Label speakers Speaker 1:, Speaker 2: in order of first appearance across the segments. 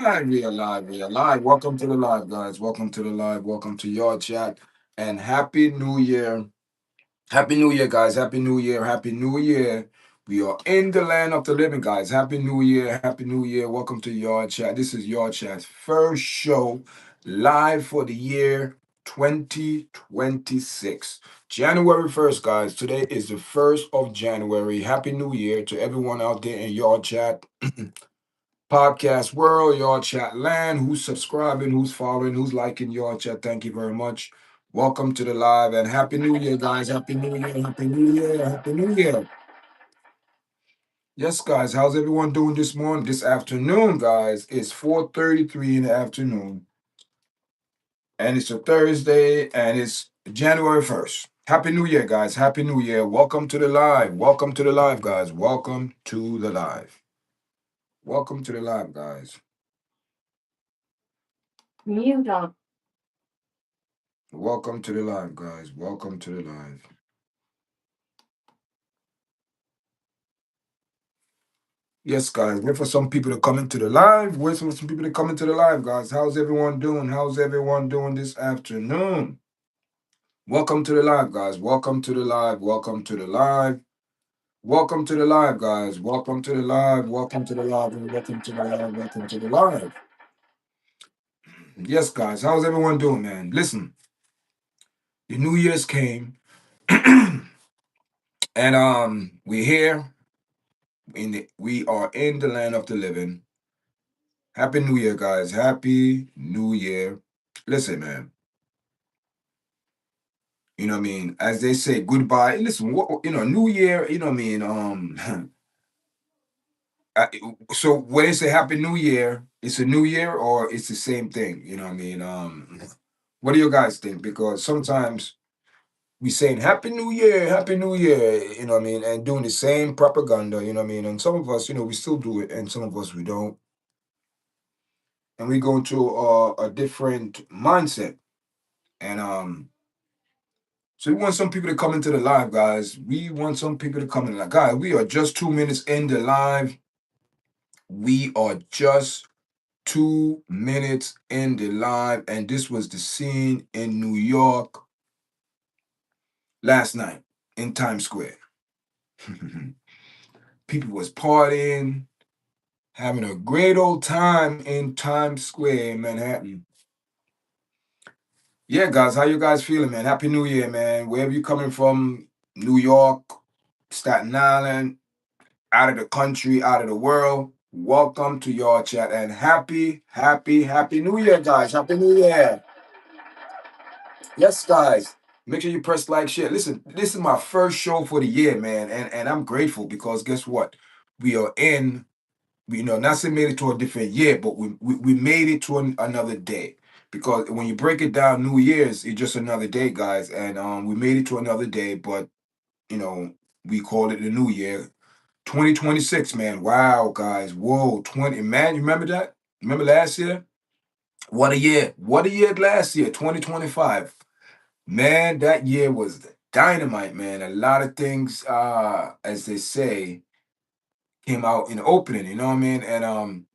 Speaker 1: We are live. Welcome to the live, guys. Welcome to the live. Welcome to your chat. And Happy New Year. Happy New Year, guys. Happy New Year. Happy New Year. We are in the land of the living, guys. Happy New Year. Happy New Year. Welcome to your chat. This is your chat's first show live for the year 2026. January 1st, guys. Today is the 1st of January. Happy New Year to everyone out there in your chat. Podcast world, y'all chat land, who's subscribing, who's following, who's liking y'all chat. Thank you very much. Welcome to the live and Happy New Year, guys. Happy New Year, Happy New Year, Happy New Year. Yes, guys, how's everyone doing this morning? This afternoon, guys, it's 4:33 in the afternoon. And it's a Thursday and it's January 1st. Happy New Year, guys. Happy New Year. Welcome to the live. Welcome to the live, guys. Welcome to the live. Welcome to the live, guys. Mute on. Welcome to the live, guys. Welcome to the live. Yes, guys. Wait for some people to come into the live. Wait for some people to come into the live, guys. How's everyone doing? How's everyone doing this afternoon? Welcome to the live, guys. Welcome to the live. Welcome to the live. Welcome to the live, guys. Welcome to the live. Welcome to the live. And welcome to the live. Welcome to the live. Yes, guys. How's everyone doing, man? Listen, the New Year's came, and we're here. We are in the land of the living. Happy New Year, guys. Happy New Year. Listen, man. You know what I mean? As they say, goodbye. Listen, New Year, you know what I mean? So when they say Happy New Year, it's a new year or it's the same thing? You know what I mean? What do you guys think? Because sometimes we saying Happy New Year, you know what I mean? And doing the same propaganda, you know what I mean? And some of us, we still do it, and some of us we don't. And we go into a different mindset. And so we want some people to come into the live, guys. We want some people to come in. Like, guys, we are just 2 minutes in the live. We are just 2 minutes in the live, and this was the scene in New York last night in Times Square. People was partying, having a great old time in Times Square in Manhattan. Yeah, guys, how you guys feeling, man? Happy New Year, man. Wherever you coming from, New York, Staten Island, out of the country, out of the world. Welcome to your chat and happy New Year, guys. Happy New Year. Yes, guys. Make sure you press like, share. Listen, this is my first show for the year, man. And I'm grateful because guess what? We are in, not saying made it to a different year, but we made it to another day. Because when you break it down, New Year's is just another day, guys. And we made it to another day, but you know, we call it the new year. 2026, man. Wow, guys. Whoa, 20. Man, you remember that? Remember last year? What a year. What a year last year, 2025. Man, that year was dynamite, man. A lot of things, as they say, came out in the opening, you know what I mean? And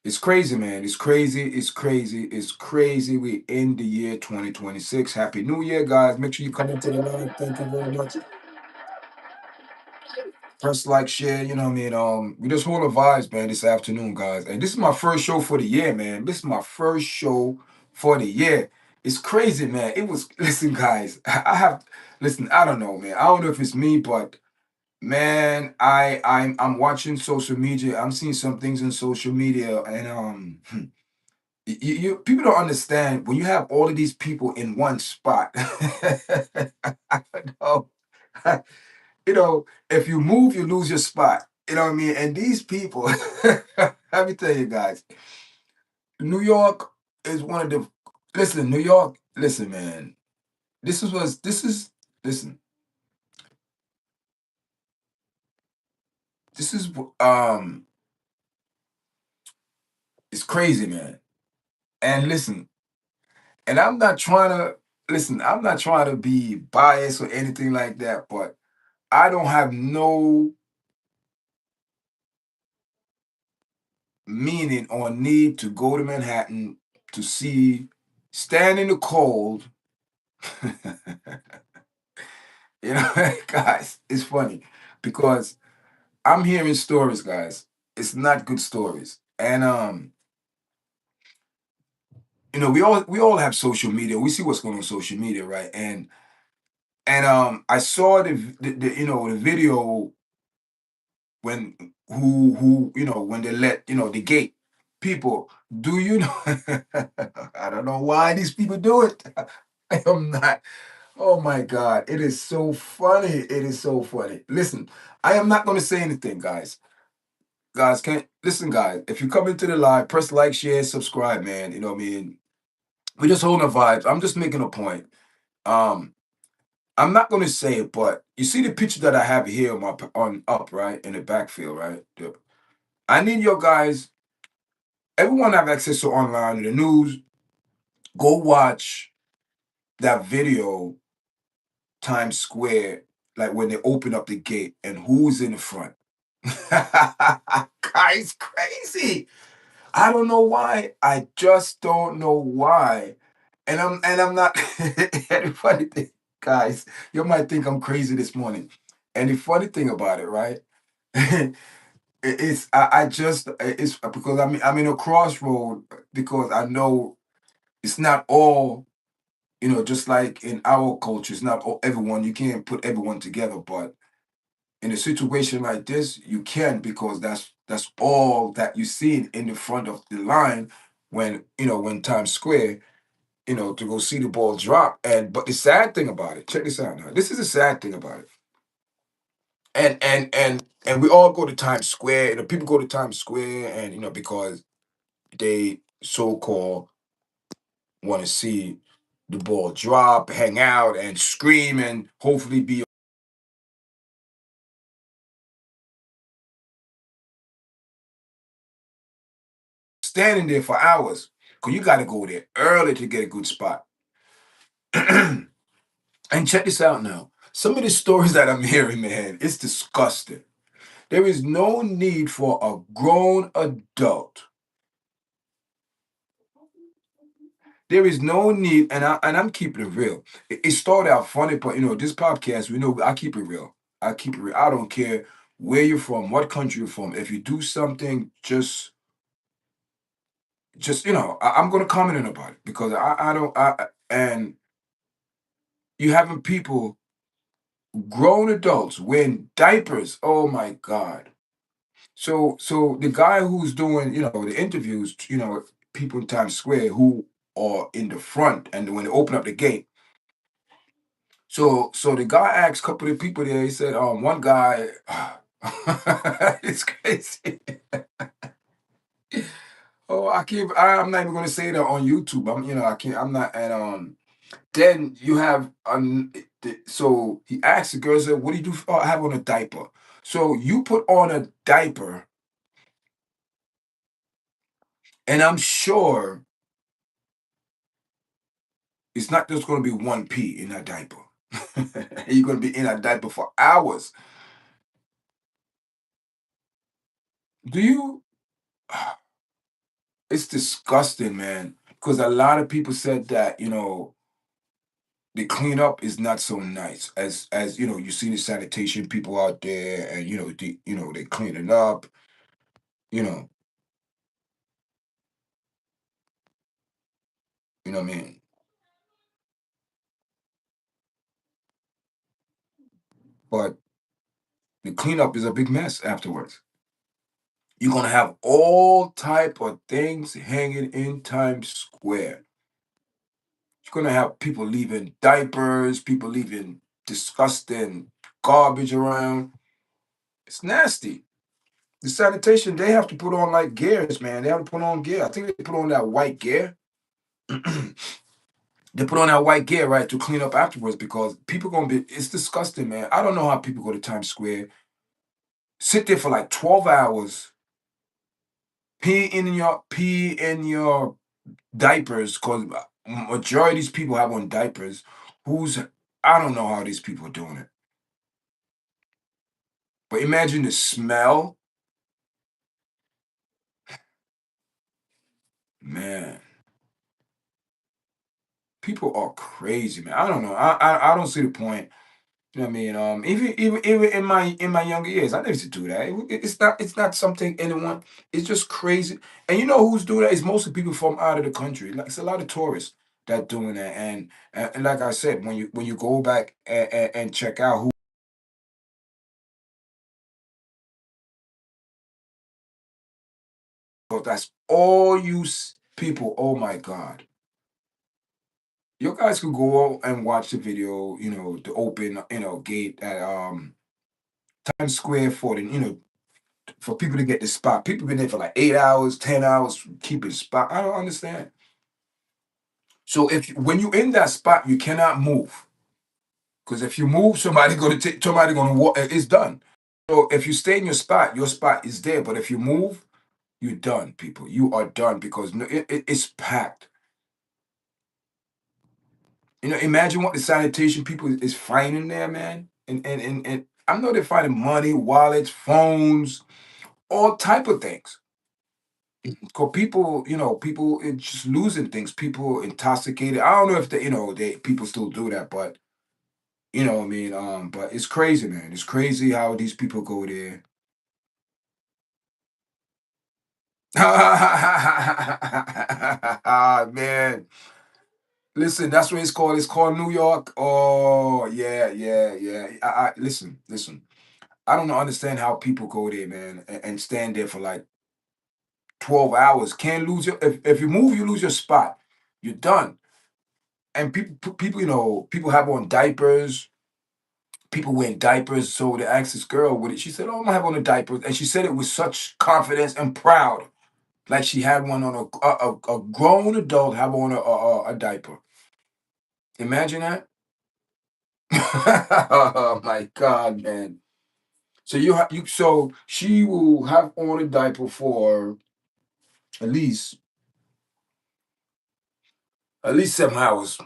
Speaker 1: it's crazy, man. It's crazy. It's crazy. It's crazy. We end the year 2026. Happy New Year, guys. Make sure you come into the live. Thank you very much. Press like, share, you know what I mean? We just hold the vibes, man, this afternoon, guys. And this is my first show for the year, man. This is my first show for the year. It's crazy, man. It was listen, guys. Listen, I don't know, man. I don't know if it's me, but man, I'm watching social media. I'm seeing some things in social media, and people don't understand when you have all of these people in one spot. I don't know. If you move, you lose your spot. You know what I mean? And these people, let me tell you guys, New York is one of the. Listen, New York. Listen, man. This is what's. This is. Listen. This is. It's crazy, man. And listen. And I'm not trying to listen. I'm not trying to be biased or anything like that. But I don't have no meaning or need to go to Manhattan to see, stand in the cold. You know, guys, it's funny because I'm hearing stories, guys. It's not good stories. And we all have social media. We see what's going on social media, right? And I saw the video when when they let the gate people. Do you know? I don't know why these people do it. I am not. Oh my God, it is so funny. It is so funny. Listen, I am not going to say anything, guys. Guys, can't listen, guys. If you come into the live, press like, share, subscribe, man. You know what I mean? We just holding the vibes. I'm just making a point. Um, I'm not going to say it, but you see the picture that I have here on on up, right, in the backfield, right? I need your guys. Everyone have access to online the news. Go watch that video, Times Square, like when they open up the gate and who's in the front. Guys, crazy. I don't know why. I just don't know why. And I'm not. And the funny thing, guys, you might think I'm crazy this morning. And the funny thing about it, right? It's I just it's because I'm in a crossroad because I know it's not all just like in our culture, it's not all everyone. You can't put everyone together, but in a situation like this, you can because that's all that you see in the front of the line when Times Square, to go see the ball drop. But the sad thing about it, check this out now. This is the sad thing about it. And we all go to Times Square, people go to Times Square and because they so-called want to see the ball drop, hang out and scream and hopefully be standing there for hours. Cause you gotta go there early to get a good spot. And check this out now. Some of the stories that I'm hearing, man, it's disgusting. There is no need for a grown adult. There is no need, and I'm keeping it real. It started out funny, but this podcast, we know I keep it real. I keep it real. I don't care where you're from, what country you're from. If you do something, just I'm gonna comment in about it because I don't and you having people, grown adults wearing diapers. Oh my God. So the guy who's doing, the interviews, people in Times Square who are in the front and when they open up the gate. So the guy asked a couple of people there, he said, one guy it's crazy. Oh, I'm not even gonna say that on YouTube. I can't, I'm not and then you have so he asked the girl, said, what do you do have on a diaper? So you put on a diaper, and I'm sure it's not just going to be one pee in that diaper. You're going to be in that diaper for hours. Do you? It's disgusting, man. Because a lot of people said that the cleanup is not so nice as you see the sanitation people out there, and they clean it up. You know, what I mean. But the cleanup is a big mess afterwards. You're gonna have all type of things hanging in Times Square. You're gonna have people leaving diapers, people leaving disgusting garbage around. It's nasty. The sanitation, they have to put on like gears, man. They have to put on gear. I think they put on that white gear. They put on that white gear, right, to clean up afterwards because people gonna be. It's disgusting, man. I don't know how people go to Times Square, sit there for like 12 hours, pee in your diapers, because majority of these people have on diapers. Who's I don't know how these people are doing it. But imagine the smell. Man, people are crazy, man. I don't know. I don't see the point. You know what I mean? Even in my younger years, I never used to do that. It's not something anyone. It's just crazy. And you know who's doing that? It's mostly people from out of the country. Like it's a lot of tourists that doing that. And like I said, when you go back and check out who that's all people. Oh my God. You guys could go and watch the video, the open, gate at Times Square for for people to get the spot. People been there for like 8 hours, 10 hours, keeping spot. I don't understand. So if when you in that spot, you cannot move because if you move, somebody gonna walk. It's done. So if you stay in your spot is there. But if you move, you're done, people. You are done because it's packed. Imagine what the sanitation people is finding there, man. And I know they're finding money, wallets, phones, all type of things. Because people, people it's just losing things. People intoxicated. I don't know if they people still do that, but what I mean. But it's crazy, man. It's crazy how these people go there. Ah, man. Listen, that's what it's called. It's called New York. Oh, yeah, yeah, yeah. Listen. I don't understand how people go there, man, and stand there for like 12 hours. Can't lose if you move, you lose your spot. You're done. And people, people have on diapers. People wearing diapers. So they asked this girl with it. She said, "Oh, I'm gonna have on a diaper," and she said it with such confidence and proud, like she had one on a grown adult have on a diaper. Imagine that. Oh my God, man. So so she will have on a diaper for at least at least 7 hours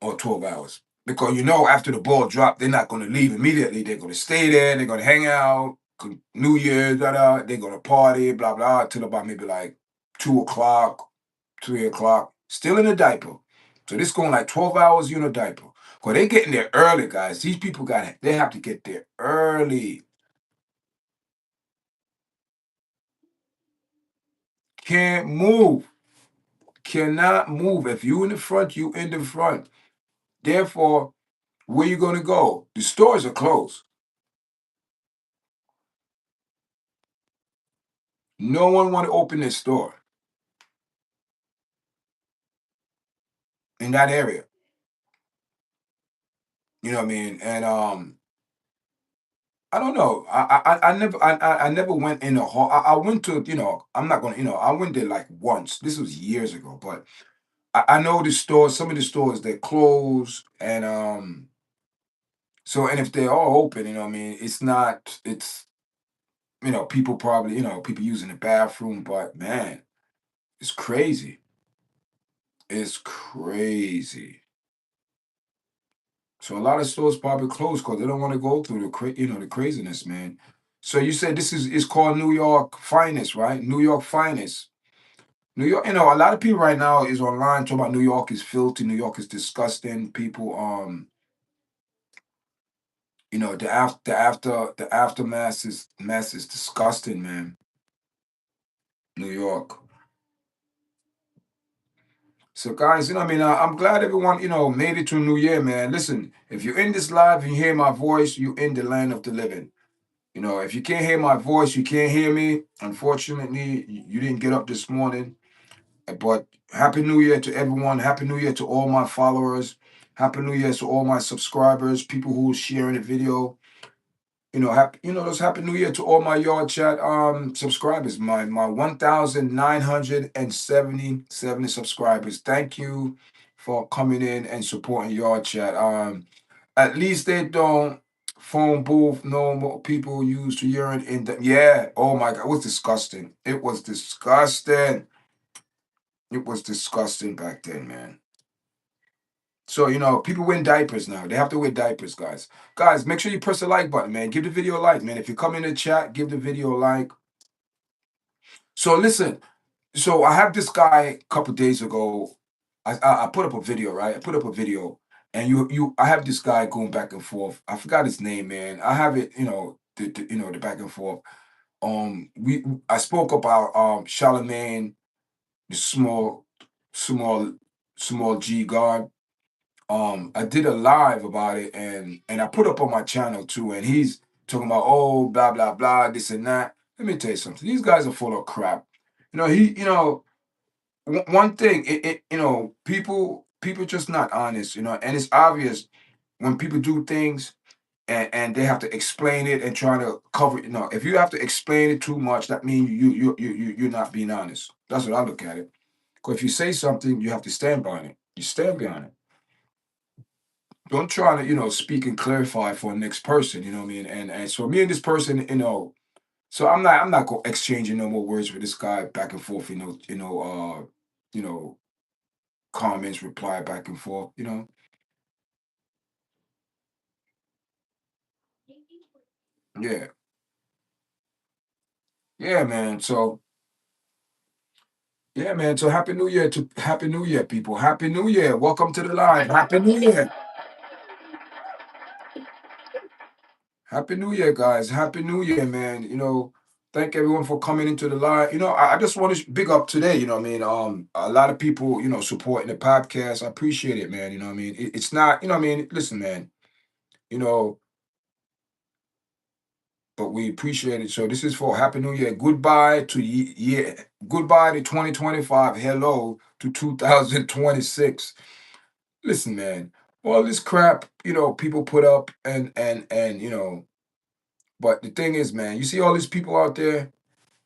Speaker 1: or 12 hours. Because after the ball drop, they're not going to leave immediately. They're going to stay there. They're going to hang out. New Year's, da da. They're going to party, blah blah, till about maybe like 2 o'clock, 3 o'clock. Still in a diaper. So this going like 12 hours in a diaper. Cause they getting there early, guys. These people they have to get there early. Can't move. Cannot move. If you in the front, you in the front. Therefore, where you gonna go? The stores are closed. No one want to open their store in that area. You know what I mean? And I don't know. I never went in a hall. I went to I'm not gonna I went there like once. This was years ago, but I know the stores. Some of the stores they're closed, and so and if they're all open, what I mean, it's not. It's people probably people using the bathroom, but man, it's crazy. It's crazy. So a lot of stores probably closed because they don't want to go through the craziness, man. So you said this is called New York Finest, right? New York Finest. New York, a lot of people right now is online talking about New York is filthy, New York is disgusting. People, the aftermath is disgusting, man. New York. So guys, what I mean, I'm glad everyone, made it to New Year, man. Listen, if you're in this live and you hear my voice, you in the land of the living. If you can't hear my voice, you can't hear me. Unfortunately, you didn't get up this morning. But Happy New Year to everyone. Happy New Year to all my followers. Happy New Year to all my subscribers, people who are sharing the video. Those Happy New Year to all my Yard Chat subscribers, my 1,977 subscribers. Thank you for coming in and supporting Yard Chat. At least they don't phone booth no more people used to urine in the yeah. Oh my God, it was disgusting. It was disgusting. It was disgusting back then, man. So, people wear diapers now. They have to wear diapers, guys. Guys, make sure you press the like button, man. Give the video a like, man. If you come in the chat, give the video a like. So listen. So I have this guy a couple days ago. I put up a video, right? I put up a video, and I have this guy going back and forth. I forgot his name, man. I have it, the back and forth. We I spoke about Charlemagne, the small small G God. I did a live about it, and I put up on my channel too, and he's talking about, oh, blah blah blah, this and that. Let me tell you something. These guys are full of crap. One thing, people just not honest, and it's obvious when people do things, and they have to explain it and try to cover it. If you have to explain it too much, that means you're not being honest. That's what I look at it. Because if you say something, you have to stand by it. You stand behind it. Don't try to, speak and clarify for the next person. You know what I mean? And so me and this person, so I'm not exchanging no more words with this guy back and forth. You know, comments, reply back and forth. Yeah, yeah, man. So yeah, man. So Happy New Year, people. Happy New Year. Welcome to the line. Happy New Year. Happy New Year, guys. Happy New Year, man. Thank everyone for coming into the line. I just want to big up today, you know what I mean? A lot of people, supporting the podcast. I appreciate it, man. You know what I mean? It's not, you know what I mean? Listen, man, you know, but we appreciate it. So this is for Happy New Year. Goodbye to goodbye to 2025. Hello to 2026. Listen, man, all this crap, people put up and but the thing is, man, you see all these people out there,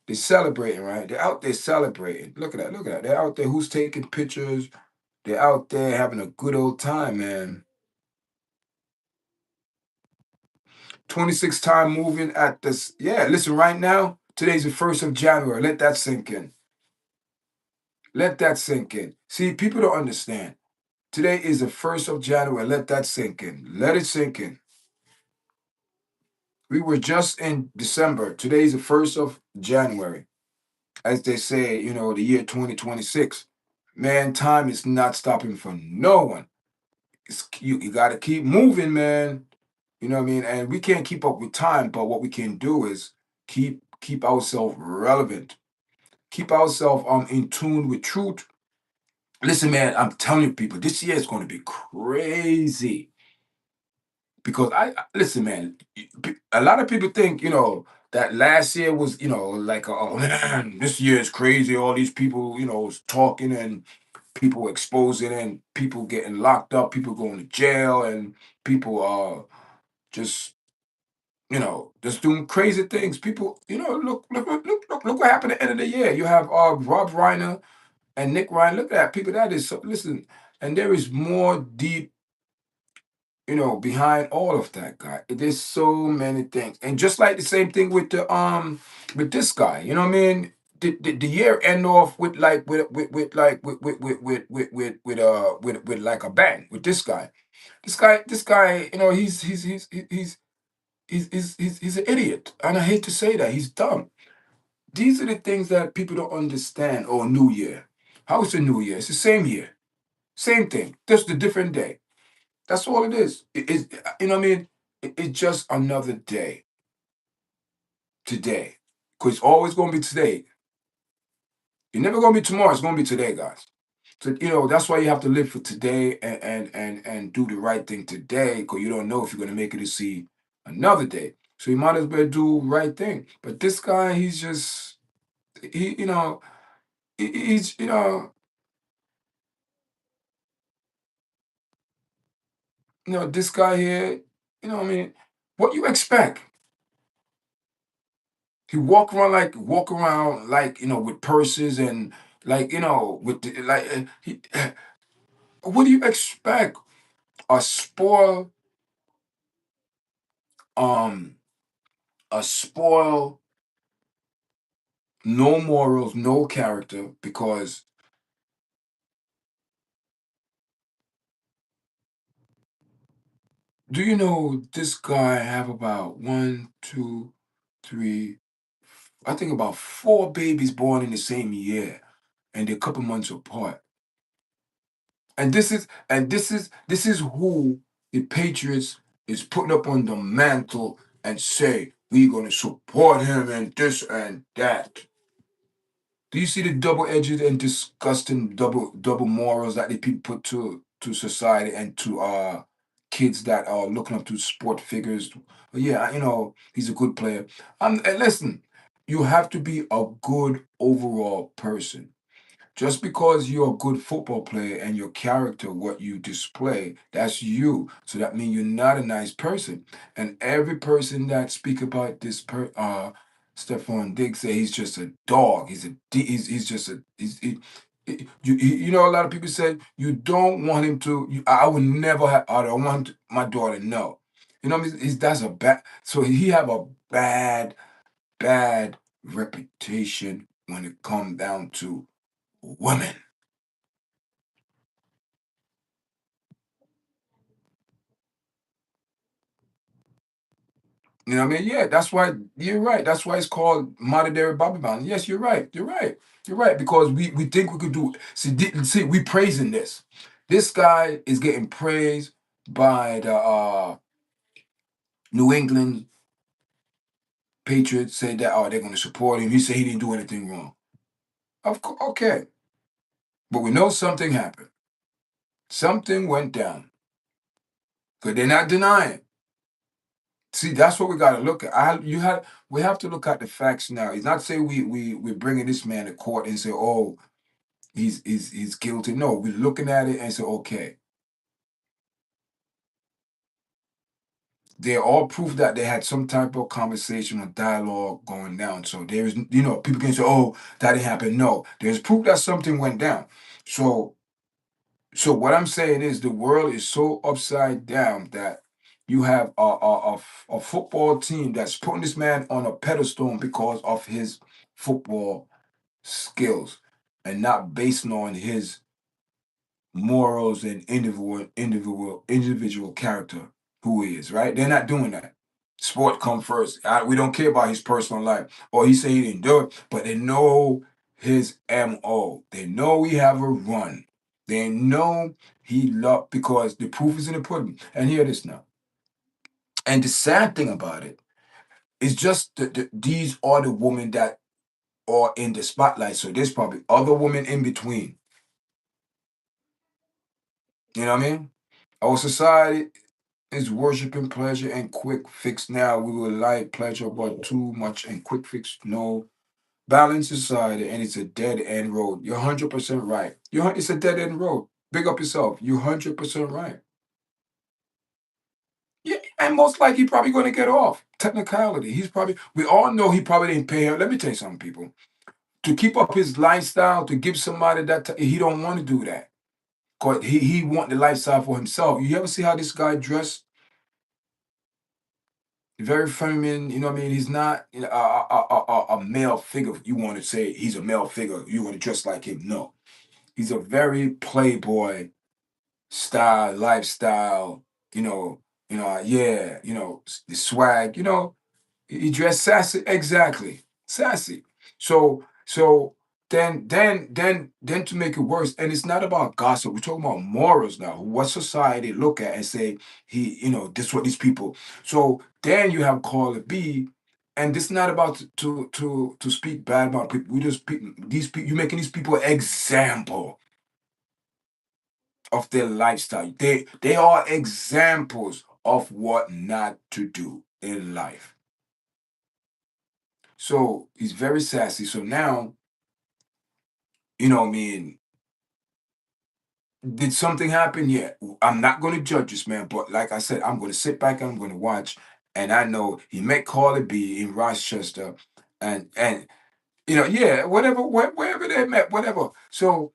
Speaker 1: they're celebrating, right? They're out there celebrating. Look at that, look at that. They're out there who's taking pictures. They're out there having a good old time, man. 26 time moving at this. Yeah, listen, right now, today's the 1st of January. Let that sink in. Let that sink in. See, people don't understand. Today is the 1st of January. Let that sink in. Let it sink in. We were just in December. Today's the 1st of January. As they say, the year 2026. Man, time is not stopping for no one. You got to keep moving, man. You know what I mean? And we can't keep up with time, but what we can do is keep ourselves relevant. Keep ourselves in tune with truth. Listen, man, I'm telling you, people, this year is going to be crazy. Because listen, man, a lot of people think, that last year was, like, oh man, this year is crazy. All these people, is talking and people exposing and people getting locked up, people going to jail, and people just, just doing crazy things. People, look what happened at the end of the year. You have Rob Reiner and Nick Ryan. Look at that, people. That is so, listen, and there is more deep, behind all of that, guy. There's so many things, and just like the same thing with the with this guy. You know what I mean? The year end off with like with like with like a bang with this guy. This guy, he's an idiot, and I hate to say that he's dumb. These are the things that people don't understand. Oh, New Year. How is the New Year? It's the same year, same thing, just a different day. That's all it is. You know what I mean? It's just another day today. Because it's always going to be today. You're never going to be tomorrow. It's going to be today, guys. So, that's why you have to live for today and do the right thing today, because you don't know if you're going to make it to see another day. So you might as well do the right thing. But this guy, he's just, he, he's, this guy here, what I mean? What you expect? He walk around like, with purses and like, with like he what do you expect? A spoil um a spoil, no morals, no character, because do you know this guy have about one, two, three, I think about four babies born in the same year. and they're a couple months apart. And this is who the Patriots is putting up on the mantle and say we're gonna support him and this and that. Do you see the double-edged and disgusting double morals that the people put to society and to kids that are looking up to sport figures? Yeah, he's a good player. And listen, you have to be a good overall person. Just because you're a good football player and your character, what you display, that's you. So that means you're not a nice person. And every person that speak about this Stephon Diggs say he's just a dog. He's just a a lot of people say you don't want him to. I would never have. I don't want my daughter. No, what I mean? That's a bad. So he have a bad reputation when it comes down to women. You know what I mean? Yeah, that's why you're right. That's why it's called modern day Babylon. Yes, you're right. You're right. You're right because we think we could do. See, we praising this. This guy is getting praised by the New England Patriots. Say that they're going to support him. He said he didn't do anything wrong. Of course, okay, but we know something happened. Something went down because they're not denying. See, that's what we got to look at. We have to look at the facts now. It's not say we're bringing this man to court and say, oh, he's guilty. No, we're looking at it and say, okay, they're all proof that they had some type of conversation or dialogue going down. So there's, people can say, oh, that didn't happen. No, there's proof that something went down. So, so what I'm saying is the world is so upside down that you have a football team that's putting this man on a pedestal because of his football skills and not based on his morals and individual character who he is, right? They're not doing that. Sport come first. We don't care about his personal life. Or he say he didn't do it, but they know his MO. They know he have a run. They know he loved because the proof is in the pudding. And hear this now. And the sad thing about it is just that these are the women that are in the spotlight. So there's probably other women in between. You know what I mean? Our society is worshiping pleasure and quick fix now. We will like pleasure, but too much and quick fix. No balanced society, and it's a dead end road. You're 100% right. It's a dead end road. Big up yourself. You're 100% right. Yeah, and most likely probably going to get off. Technicality. He's probably. We all know he probably didn't pay her. Let me tell you something, people. To keep up his lifestyle, to give somebody he don't want to do that. Cause he want the lifestyle for himself. You ever see how this guy dressed? Very feminine. You know what I mean? He's not a male figure. You want to say he's a male figure. You want to dress like him? No, he's a very playboy style, lifestyle. Yeah. The swag. He dressed sassy, exactly. Sassy. So then to make it worse, and it's not about gossip. We're talking about morals now. What society look at and say this is what these people. So then you have call it B, and this is not about to speak bad about people. We just speak these people. You're making these people example of their lifestyle. They are examples of what not to do in life. So he's very sassy. So now, what I mean, did something happen? Yeah. I'm not going to judge this man, but like I said, I'm going to sit back and I'm going to watch. And I know he met Carly B in Rochester, and yeah, whatever, wherever they met, whatever. So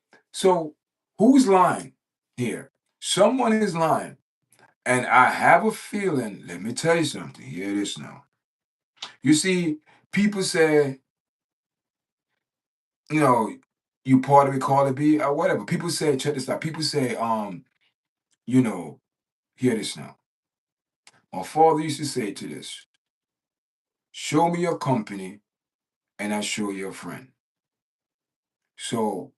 Speaker 1: who's lying here? Someone is lying, and I have a feeling. Let me tell you something. Hear this now. You see, people say you know, you part of it, call it B, or whatever. People say, check this out. People say, you know, hear this now. My father used to say to this: show me your company, and I show you a friend. So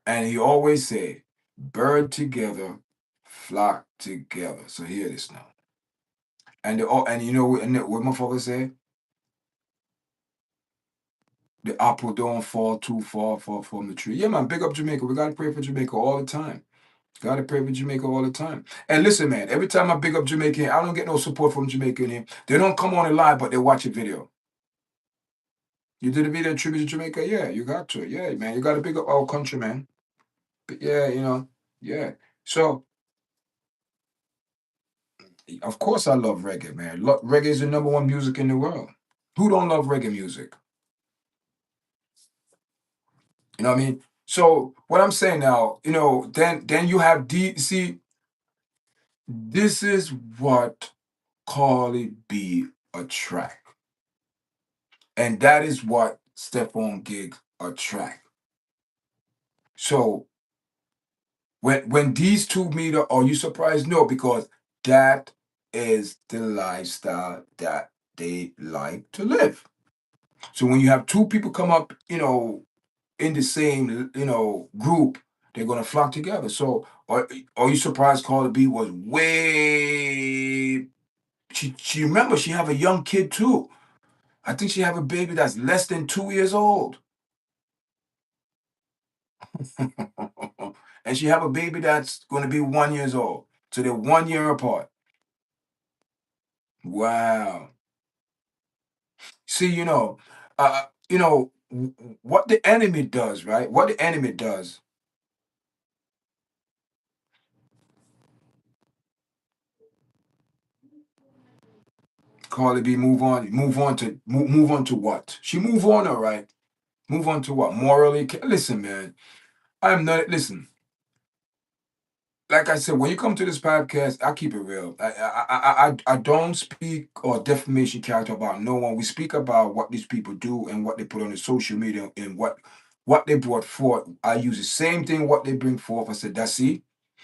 Speaker 1: And he always say, bird together, flock together. So hear this now. And you know what my father say? The apple don't fall too far from the tree. Yeah, man, big up Jamaica. We gotta pray for Jamaica all the time. Gotta pray for Jamaica all the time. And listen, man, every time I big up Jamaican, I don't get no support from Jamaican here. They don't come on the live, but they watch a video. You did a video tribute to Jamaica? Yeah, you got to. Yeah, man. You gotta big up our country, man. But yeah, yeah. So of course I love reggae, man. Reggae is the number one music in the world. Who don't love reggae music? You know what I mean? So what I'm saying now, then you have see, this is what Carly B attract. And that is what Stephon Giggs attract. So when these two meet up, are you surprised? No, because that is the lifestyle that they like to live. So when you have two people come up, in the same, group, they're gonna flock together. So are you surprised Carla B was way she remember she have a young kid too. I think she have a baby that's less than 2 years old. And she have a baby that's gonna be 1 years old. So they're 1 year apart. Wow. See, what the enemy does, right? What the enemy does. Carly B, move on to what? She move on, all right. Move on to what? Morally, listen, man. I'm not. Listen, like I said, when you come to this podcast, I keep it real. I don't speak or defamation character about no one. We speak about what these people do and what they put on the social media and what they brought forth. I use the same thing what they bring forth. I said, that's it.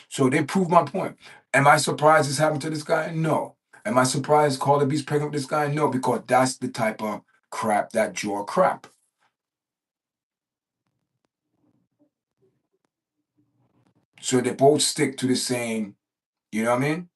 Speaker 1: So they prove my point. Am I surprised this happened to this guy? No. Am I surprised Carla B's pregnant with this guy? No, because that's the type of crap that draw crap. So they both stick to the same, you know what I mean?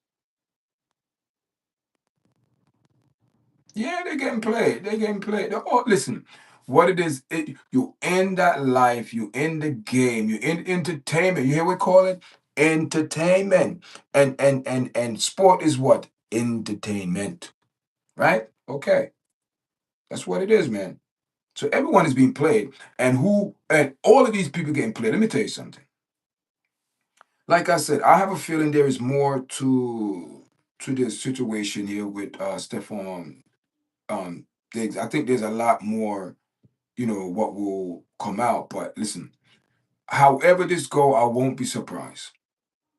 Speaker 1: Yeah, they're getting played. They're getting played. Oh, listen, what it is, you in that life, you in the game, you in entertainment. You hear what we call it? Entertainment. And sport is what? Entertainment. Right? Okay. That's what it is, man. So everyone is being played. And all of these people getting played. Let me tell you something. Like I said, I have a feeling there is more to this situation here with Stephon things. I think there's a lot more, what will come out. But listen, however this go, I won't be surprised.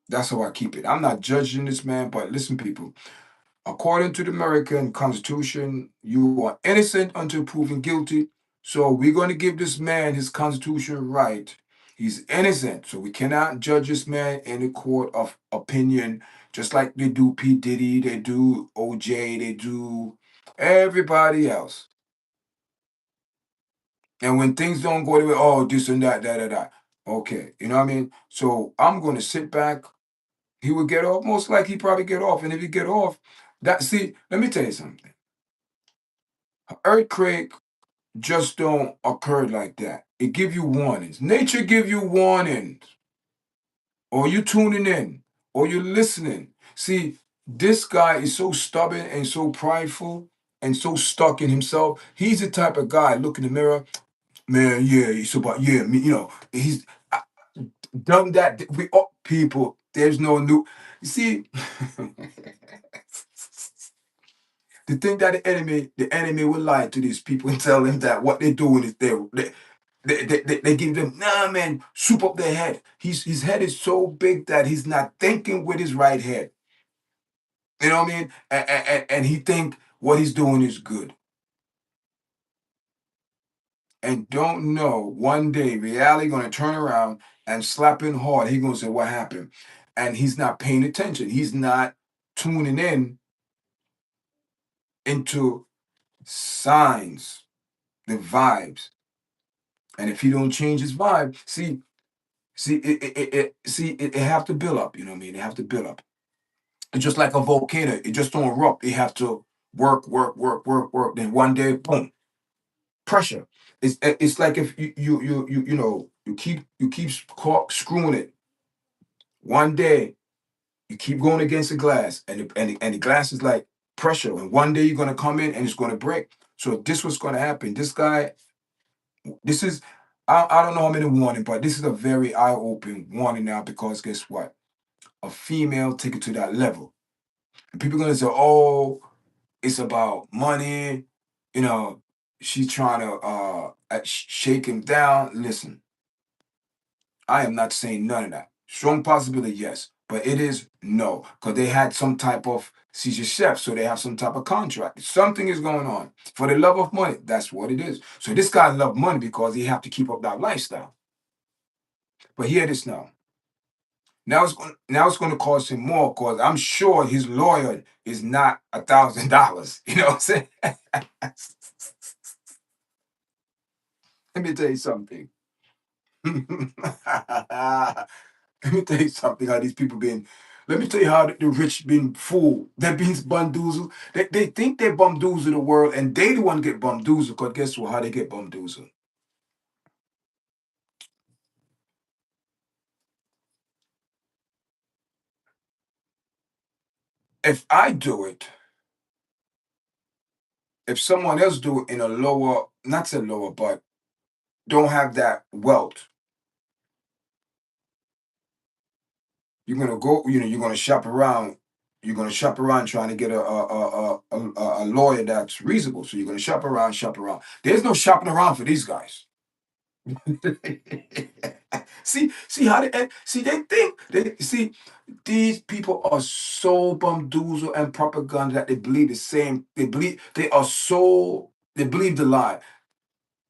Speaker 1: That's how I keep it. I'm not judging this man, but listen, people. According to the American Constitution, you are innocent until proven guilty. So we're going to give this man his constitutional right. He's innocent. So we cannot judge this man in a court of opinion, just like they do P. Diddy, they do OJ, they do everybody else. And when things don't go the way, oh, this and that, that, that, that. Okay, you know what I mean? So I'm going to sit back. He would get off. Most likely, he probably get off. And if he get off, let me tell you something. An earthquake just don't occur like that. It give you warnings. Nature give you warnings. Or you tuning in, or you listening. See, this guy is so stubborn and so prideful and so stuck in himself. He's the type of guy look in the mirror, man. Yeah, he's about me. He's done that. We all people. There's no new. You see, the thing that the enemy will lie to these people and tell them that what they're doing is they give them, nah, man, soup up their head. His head is so big that he's not thinking with his right head. You know what I mean? And he think what he's doing is good. And don't know one day reality gonna turn around and slap him hard. He gonna say, what happened? And he's not paying attention. He's not tuning in into signs, the vibes. And if he don't change his vibe, see, See, it have to build up. You know what I mean? It have to build up. It's just like a volcano. It just don't erupt. It have to work, work, work, work, work. Then one day, boom, pressure. It's like if you keep screwing it. One day you keep going against the glass, and the glass is like pressure. And one day you're gonna come in and it's gonna break. So this was gonna happen. This guy, this is I don't know how many warning, but this is a very eye-opening warning now because guess what? A female take it to that level. And people gonna say, oh, it's about money, you know, she's trying to shake him down. Listen, I am not saying none of that. Strong possibility, yes, but it is no, because they had some type of seizure chef, so they have some type of contract. Something is going on for the love of money. That's what it is. So this guy love money because he have to keep up that lifestyle. But hear this now. Now it's going to cost him more because I'm sure his lawyer is not $1,000. You know what I'm saying? Let me tell you something. Let me tell you something how these people been. Let me tell you how the rich been fooled. They're being bamboozled. They think they bamboozle the world and they the one get bamboozled because guess what? How they get bamboozled? If I do it, if someone else do it in a lower, not say lower, but don't have that wealth, you're gonna go, you're gonna shop around. You're gonna shop around trying to get a lawyer that's reasonable. So you're gonna shop around, shop around. There's no shopping around for these guys. See how they think see these people are so bamboozled and propaganda that they believe the same. They believe the lie.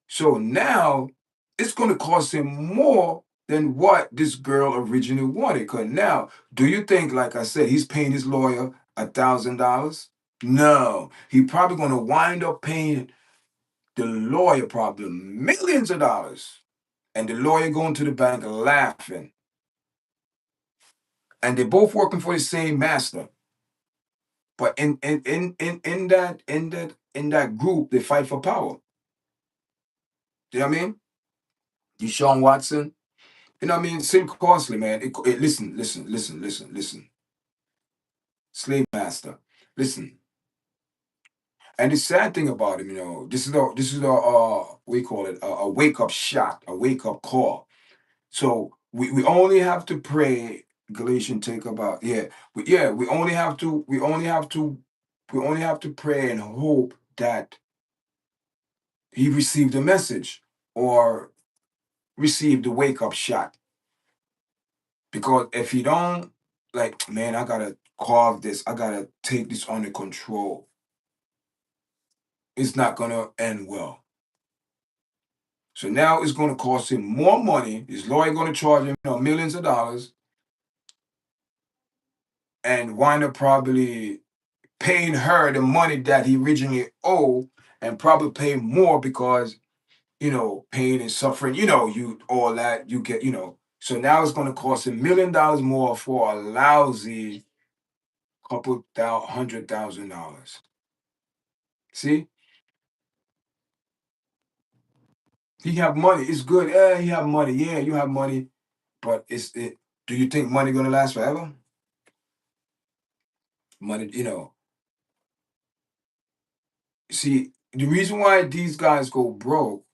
Speaker 1: So now it's going to cost him more than what this girl originally wanted. Because now, do you think, like I said, he's paying his lawyer $1,000? No, he probably going to wind up paying the lawyer probably millions of dollars, and the lawyer going to the bank laughing, and they're both working for the same master. But in that group, they fight for power. You know what I mean? Deshaun Watson. You know what I mean? Sim costly, man. Listen. Slave master. Listen. And the sad thing about him, this is a we call it a wake up shot, a wake up call. So we only have to pray. Galatians take about we only have to pray and hope that he received the message or received the wake up shot. Because if he don't, like, man, I gotta carve this, I gotta take this under control. It's not gonna end well. So now it's gonna cost him more money. His lawyer gonna charge him, millions of dollars, and wind up probably paying her the money that he originally owed, and probably pay more because pain and suffering, you all that you get. So now it's gonna cost him $1 million more for a lousy $100,000. See, he have money. It's good. Yeah, he have money. Yeah, you have money, but it. Do you think money gonna last forever? Money, see, the reason why these guys go broke,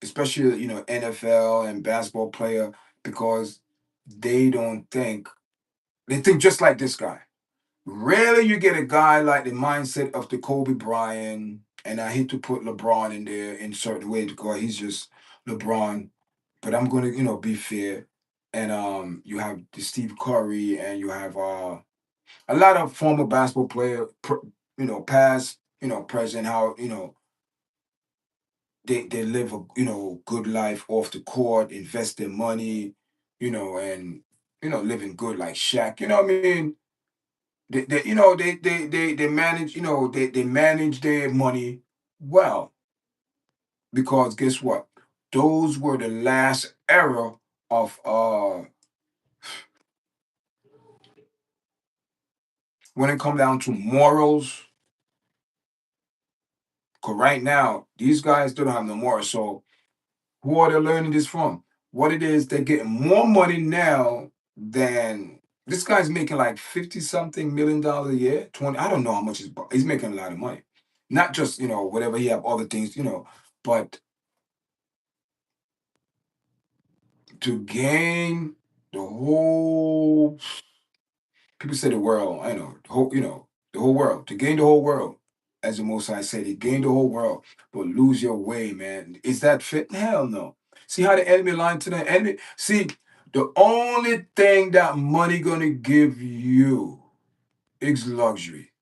Speaker 1: especially NFL and basketball player, because they don't think they think just like this guy. Rarely you get a guy like the mindset of the Kobe Bryant, and I hate to put LeBron in there in certain ways because he's just LeBron, but I'm gonna be fair. And you have the Steve Curry, and you have a lot of former basketball player, past, present, how they live a good life off the court, invest their money, and living good like Shaq. You know what I mean? They manage they manage their money well, because guess what? Those were the last era of when it comes down to morals. Cause right now these guys don't have no morals. So who are they learning this from? What it is, they're getting more money now than this guy's making like 50 something $1 million a year. 20, I don't know how much he's making a lot of money. Not just, whatever he have other things, but to gain the whole people say the world, I know, the whole world, to gain the whole world, as the Most High said, he gained the whole world, but lose your way, man. Is that fit? Hell no. See how the enemy lying to the enemy? See, the only thing that money gonna give you is luxury,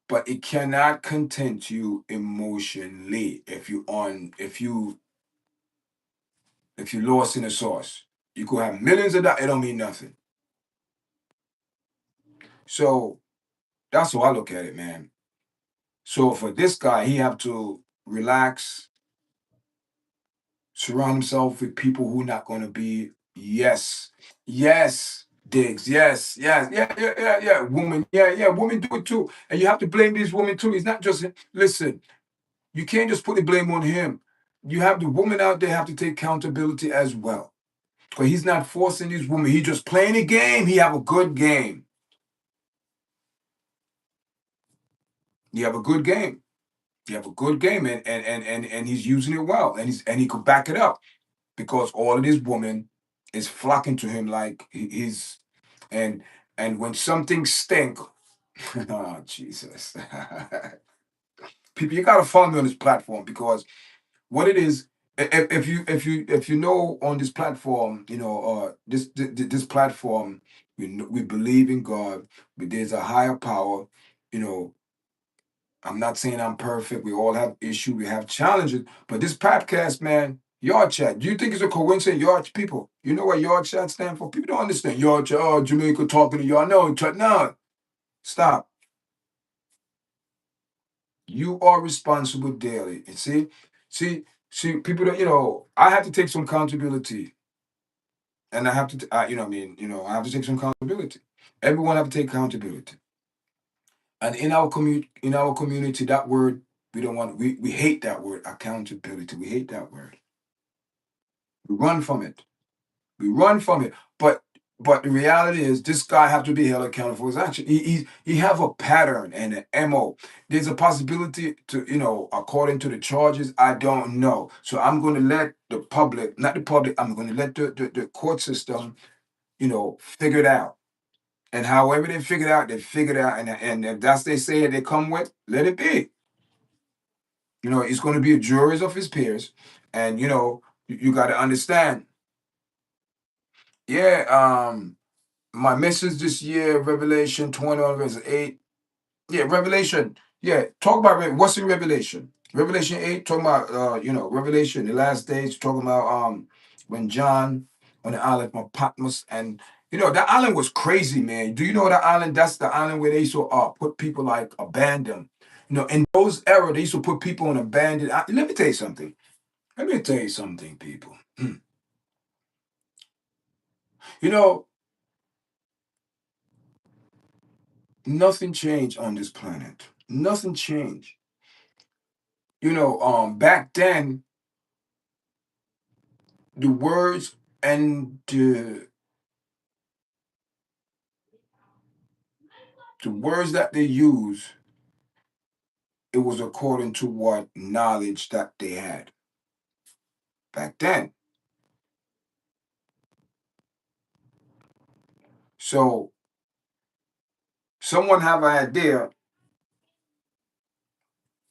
Speaker 1: but it cannot content you emotionally if you lost in the sauce. You could have millions of dollars, it don't mean nothing. So that's how I look at it, man. So for this guy, he have to relax, surround himself with people who not going to be yes, digs, yes, yeah, woman, yeah, women do it too, and you have to blame these women too. It's not just listen. You can't just put the blame on him. You have the woman out there have to take accountability as well, because he's not forcing these women. He just playing a game. He have a good game. You have a good game. You have a good game, and he's using it well, and he could back it up because all of these women is flocking to him like he's and when something stink, oh Jesus, people, you gotta follow me on this platform because what it is. If you know on this platform, this platform, we believe in God, but there's a higher power, you know, I'm not saying I'm perfect. We all have issues. We have challenges. But this podcast, man, yard chat. Do you think it's a coincidence? Yard people. You know what yard chat stand for? People don't understand yard chat. Oh, Jamaica talking to y'all. No, no. Stop. You are responsible daily. And see, people don't. I have to take some accountability, and I have to. I have to take some accountability. Everyone have to take accountability. And in our community, that word we don't want. We hate that word accountability. We hate that word. We run from it. We run from it. But the reality is, this guy have to be held accountable for his action. He have a pattern and an mo. There's a possibility to according to the charges. I don't know. So I'm going to let the public, not the public. I'm going to let the court system, figure it out. And however they figure it out, they figure it out. And if that's they say it, they come with, let it be. It's going to be a juries of his peers, and you got to understand. Yeah, my message this year, Revelation 21 verse 8. Yeah, Revelation. Yeah, talk about what's in Revelation. Revelation 8, talking about Revelation, the last days, talking about when John on the island of Patmos, and that island was crazy, man. Do you know that island? That's the island where they used to put people like abandoned. In those era, they used to put people on abandoned. Let me tell you something. Let me tell you something, people. You know, nothing changed on this planet. Nothing changed. Back then, the words and the words that they use, it was according to what knowledge that they had back then. So someone have an idea,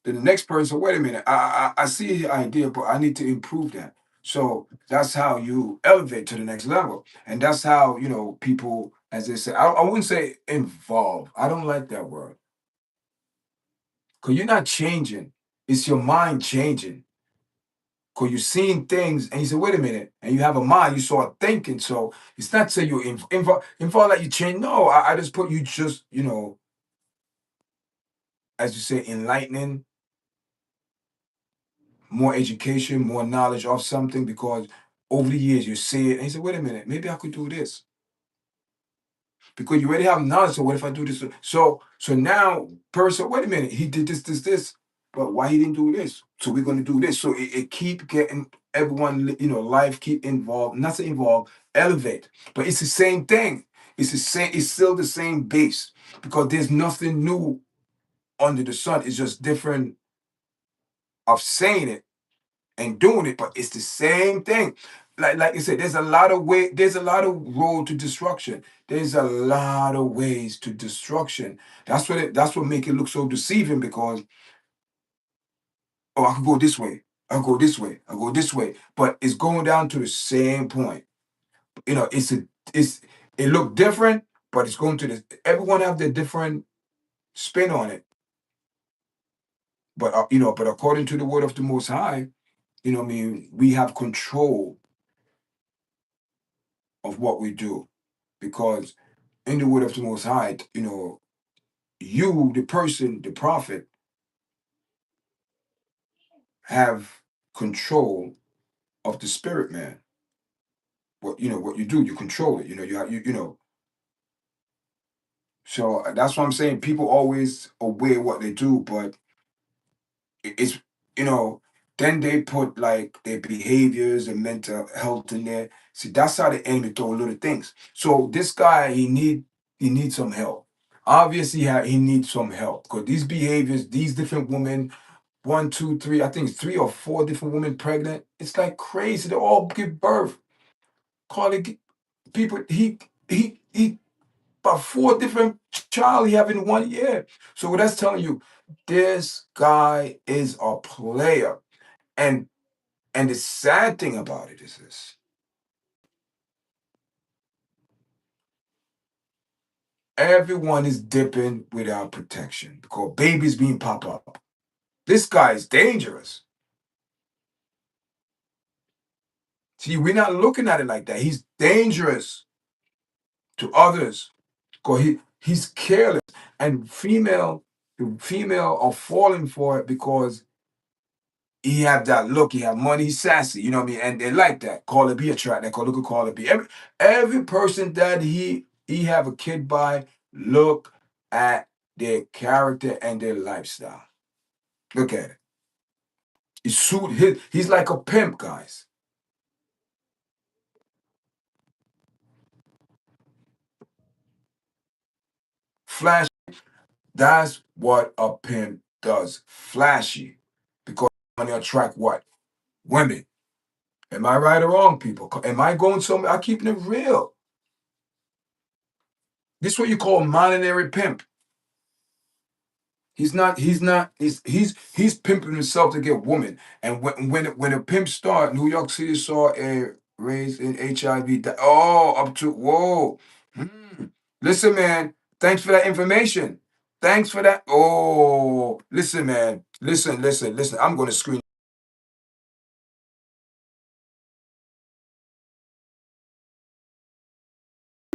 Speaker 1: then the next person, wait a minute, I see the idea, but I need to improve that. So that's how you elevate to the next level. And that's how, people, as they say, I wouldn't say involve. I don't like that word. Because you're not changing. It's your mind changing. Because you're seeing things and you say, wait a minute, and you have a mind, you start thinking. So it's not say you involve like you change. No, I just put you just, as you say, enlightening more education, more knowledge of something, because over the years you see it and you say, wait a minute, maybe I could do this. Because you already have knowledge. So what if I do this? So now person, wait a minute, he did this, but why he didn't do this? So we're gonna do this. So it keep getting everyone, life keep involved, not say involved, elevate. But it's the same thing. It's the same, it's still the same base because there's nothing new under the sun. It's just different of saying it and doing it, but it's the same thing. Like I said, there's a lot of road to destruction. There's a lot of ways to destruction. That's what make it look so deceiving because oh, I could go this way, I'll go this way, I'll go this way. But it's going down to the same point. It's it look different, but it's going to the everyone have their different spin on it. But but according to the word of the most high, what I mean, we have control of what we do. Because in the word of the Most High, you, the person, the prophet, have control of the spirit man. What you do, you control it. You have you. So that's what I'm saying. People always aware what they do, but it's you know. Then they put like their behaviors and mental health in there. See, that's how the enemy throw little things. So this guy, he needs some help. Obviously, he needs some help because these behaviors, these different women, one, two, three, I think it's 3 or 4 different women pregnant. It's like crazy. They all give birth. Call it people. He about 4 different child he have in 1 year. So what that's telling you, this guy is a player. And the sad thing about it is this: everyone is dipping without protection because babies being pop up. This guy is dangerous. See, we're not looking at it like that. He's dangerous to others because he's careless. And the female are falling for it because he have that look, he have money, he's sassy, you know what I mean? And they like that. Call it be attract. They call look at call it be. Every person that he have a kid by, look at their character and their lifestyle. Look at it. He's like a pimp, guys. Flash. That's what a pimp does. Flashy. Because money attract what? Women. Am I right or wrong, people? Am I going somewhere? I'm keeping it real. This is what you call monetary pimp. He's pimping himself to get woman. And when a pimp start, New York City saw a raise in HIV. Oh, up to whoa. Hmm. Listen, man. Thanks for that information. Thanks for that. Oh, listen, man. Listen. I'm gonna screen.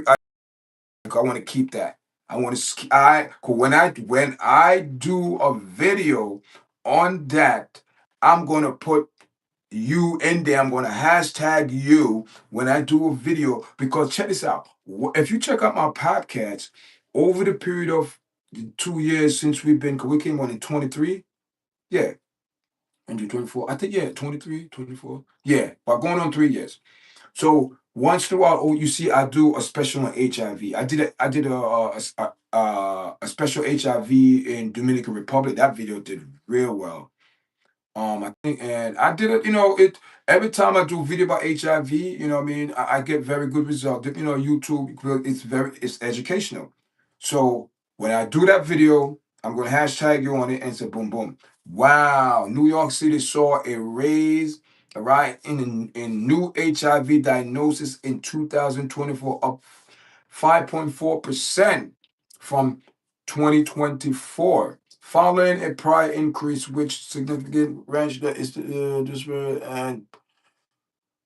Speaker 1: I want to keep that. I want to. When I do a video on that, I'm gonna put you in there. I'm gonna hashtag you when I do a video because check this out. If you check out my podcast over the period of the 2 years since we came on in 23, yeah, and 24. I think yeah, 23, 24, yeah, but going on 3 years. So once in a while, oh, you see, I do a special on HIV. I did a special HIV in Dominican Republic. That video did real well. I think, and I did it. It every time I do a video about HIV. What I mean, I get very good results. YouTube, it's educational. So when I do that video, I'm gonna hashtag you on it and say boom boom. Wow, New York City saw a raise, right, in new HIV diagnosis in 2024, up 5.4% from 2024, following a prior increase, which significant range that is just and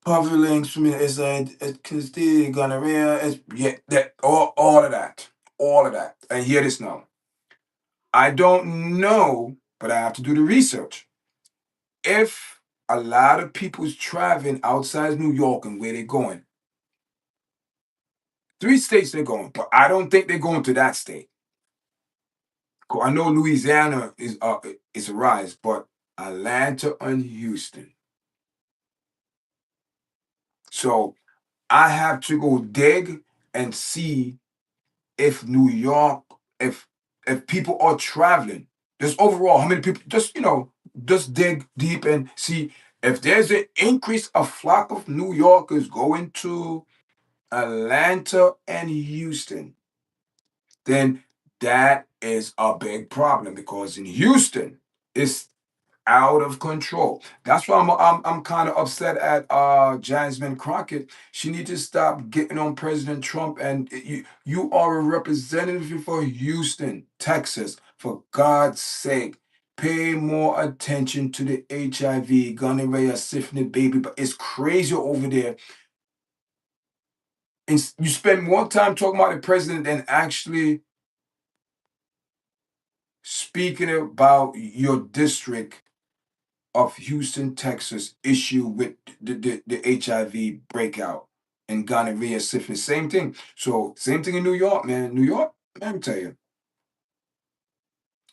Speaker 1: poverty links for me is because the gonorrhea is yeah that all of that. And hear this now. I don't know, but I have to do the research. If a lot of people's traveling outside New York and where they're going. 3 states they're going, but I don't think they're going to that state. I know Louisiana is a rise, but Atlanta and Houston. So I have to go dig and see if New York, if if people are traveling, just overall, how many people, just dig deep and see if there's an increase, a flock of New Yorkers going to Atlanta and Houston, then that is a big problem because in Houston, it's out of control. That's why I'm kind of upset at Jasmine Crockett. She needs to stop getting on President Trump. And you are a representative for Houston, Texas. For God's sake, pay more attention to the HIV, gonorrhea, syphilis, baby. But it's crazy over there. And you spend more time talking about the president than actually speaking about your district of Houston, Texas, issue with the HIV breakout and gonorrhea, syphilis, same thing. So same thing in New York, man. New York, let me tell you.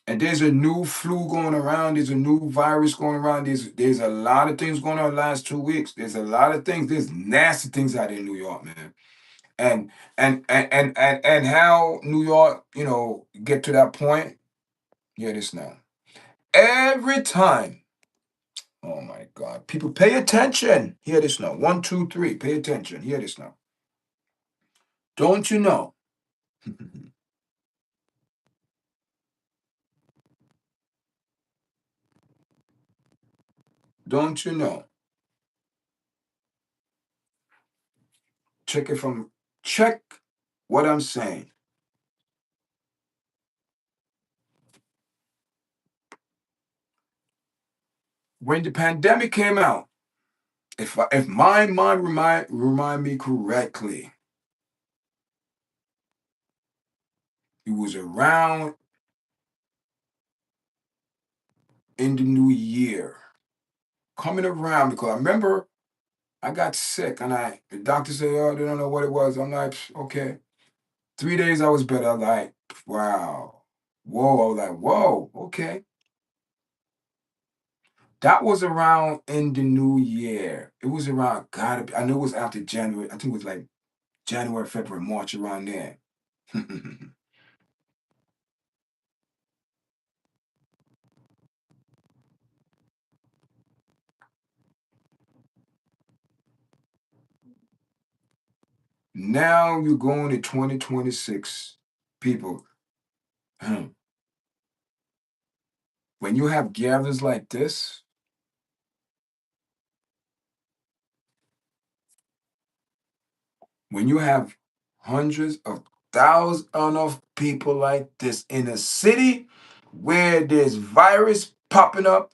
Speaker 1: And there's a new flu going around. There's a new virus going around. There's a lot of things going on the last 2 weeks. There's a lot of things. There's nasty things out in New York, man. And how New York, get to that point. Hear this now. Every time. Oh my God. People pay attention. Hear this now. One, two, three. Pay attention. Hear this now. Don't you know? Don't you know? Check it from, check what I'm saying. When the pandemic came out, if my mind remind me correctly, it was around in the new year, coming around because I remember I got sick and the doctor said, oh, they don't know what it was. I'm like, okay. 3 days I was better. I'm like, wow. Whoa. I was like, whoa, okay. That was around in the new year. It was around, I know it was after January. I think it was like January, February, March, around there. Now you're going to 2026. People, when you have gatherings like this, when you have hundreds of thousands of people like this in a city where there's virus popping up,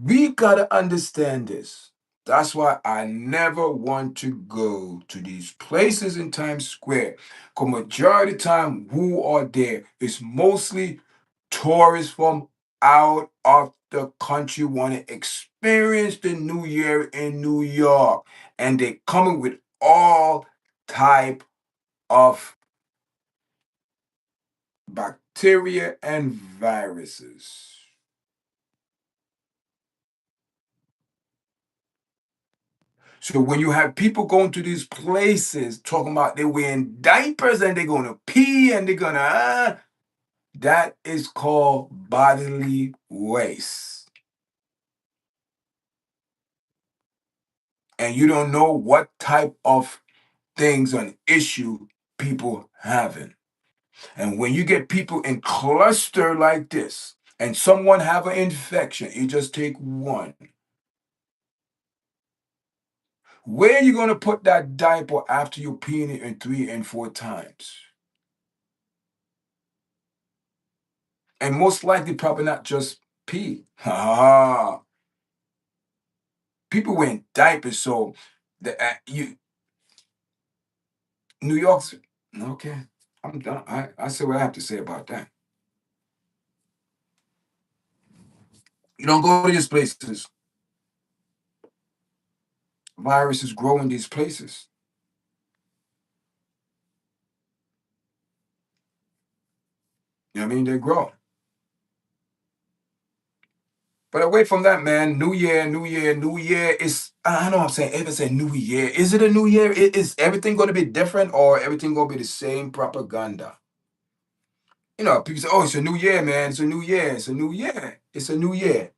Speaker 1: we gotta understand this. That's why I never want to go to these places in Times Square. Because majority of the time, who are there is mostly tourists from out of the country want to experience the new year in New York. And they coming with all type of bacteria and viruses. So when you have people going to these places talking about they're wearing diapers and they're gonna pee and they're gonna that is called bodily waste. And you don't know what type of things an issue people having. And when you get people in cluster like this and someone have an infection, you just take one. Where are you gonna put that diaper after you peeing it in 3 and 4 times? And most likely probably not just pee. Ha! People wearing diapers, so you New York's okay. I'm done. I say what I have to say about that. You don't go to these places. Viruses grow in these places. You know what I mean? They grow. But away from that, man, New Year, New Year, New Year. I know what I'm saying. If it's a new year, is it a new year? Is everything going to be different or everything going to be the same propaganda? People say, oh, it's a new year, man. It's a new year. It's a new year. It's a new year.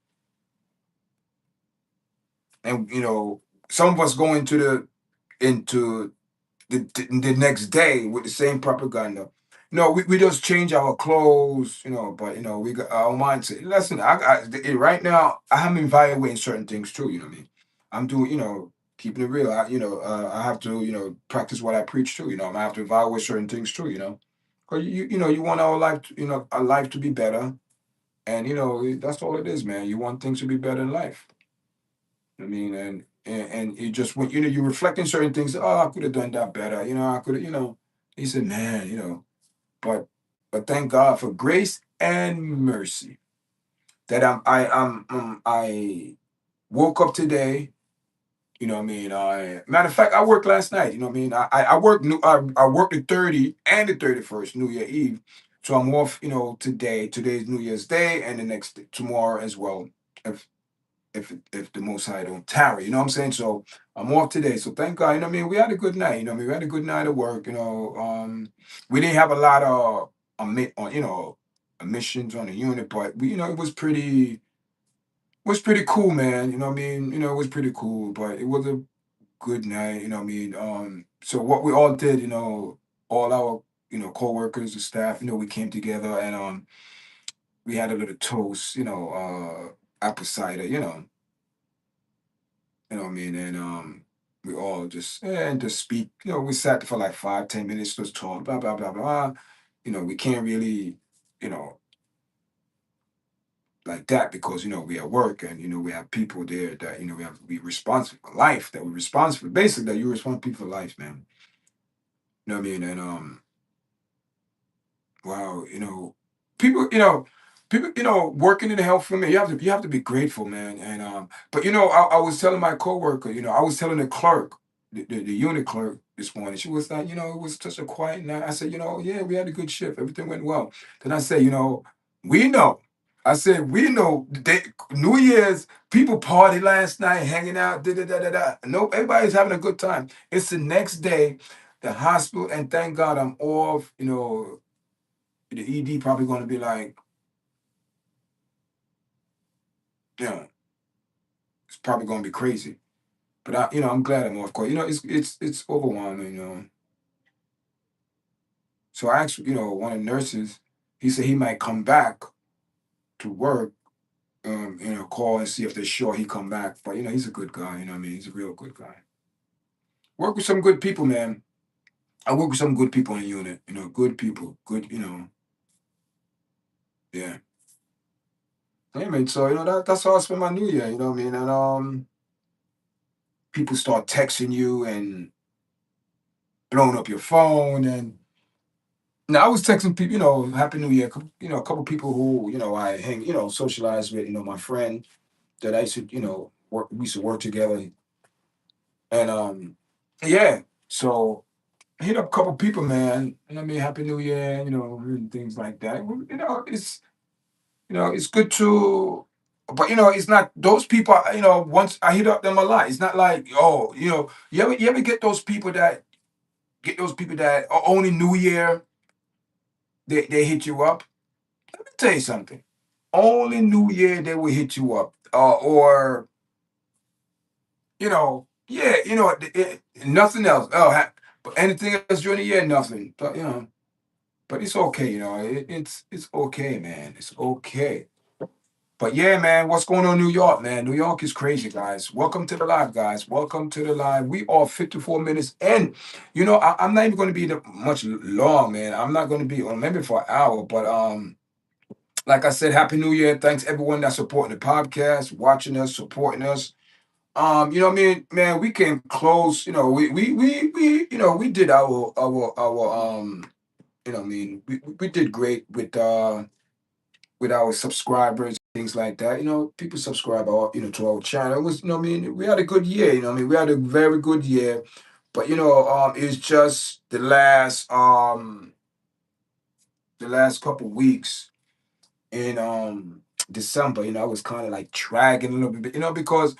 Speaker 1: And, some of us go into the next day with the same propaganda. We just change our clothes, but we got our mindset. Listen, right now I'm evaluating certain things too. You know what I mean? I'm doing, keeping it real. I have to, practice what I preach too. I have to evaluate certain things too. Because you want our life, our life to be better, and that's all it is, man. You want things to be better in life. I mean, and it just when you reflecting certain things. Oh, I could have done that better. I could have. He said, man, but thank God for grace and mercy that I woke up today. You know what I mean? Matter of fact, I worked last night. You know what I mean? I worked I worked the 30 and the 31st, New Year Eve. So I'm off. Today. Today's New Year's Day, and the next tomorrow as well. If if the Most High don't tarry. You know what I'm saying? So I'm off today. So thank God. You know what I mean? We had a good night. You know what I mean? We had a good night of work. We didn't have a lot of emissions on the unit, but it was pretty cool, man. You know what I mean? It was pretty cool, but it was a good night. You know what I mean? So what we all did, all our co-workers, the staff, we came together and we had a little toast, apple cider, you know what I mean? And we all just speak. We sat for like 5, 10 minutes, just talk, blah, blah, blah, blah. We can't really, you know, like that because, we at work and, we have people there that, we have to be responsible for life, that we're responsible. Basically, that you're responsible for life, man. You know what I mean? And wow, people, working in the health field, man, you have to be grateful, man. And but I was telling my coworker, I was telling the clerk, the unit clerk this morning. She was like, it was such a quiet night. I said, yeah, we had a good shift. Everything went well. Then I said, we know. I said, we know New Year's people party last night, hanging out, da da da da da. No, everybody's having a good time. It's the next day, the hospital, and thank God I'm off. The ED probably going to be like, yeah, it's probably going to be crazy. But I'm glad I'm off court. It's overwhelming. So I asked, one of the nurses. He said he might come back to work. Call and see if they're sure he come back. But he's a good guy. You know what I mean? He's a real good guy. Work with some good people, man. I work with some good people in the unit. Good people. Good. Yeah. Yeah, man. So that's how I spend my New Year. You know what I mean? And people start texting you and blowing up your phone and now I was texting people, Happy New Year. A couple people who, I hang, socialize with, my friend that I used to, work. We used to work together, and yeah. So I hit up a couple people, man. And I mean, Happy New Year, and things like that. Well, it's good to, but it's not those people. Once I hit up them a lot, it's not like you ever get those people that only New Year they hit you up. Let me tell you something. Only New Year they will hit you up, or yeah, nothing else. But anything else during the year, nothing. But but it's okay. It's okay, man. It's okay. But yeah, man, what's going on in New York, man? New York is crazy, guys. Welcome to the live, guys. Welcome to the live. We are 54 minutes in. I'm not even going to be much long, man. I'm not going to be, or maybe for an hour, but like I said, Happy New Year. Thanks everyone that's supporting the podcast, watching us, supporting us. What I mean, man, we came close. We did our we did great with with our subscribers, things like that. People subscribe to our channel. It was, I mean, we had a good year, I mean, we had a very good year. But it's just the last couple weeks in December, I was kind of like dragging a little bit, because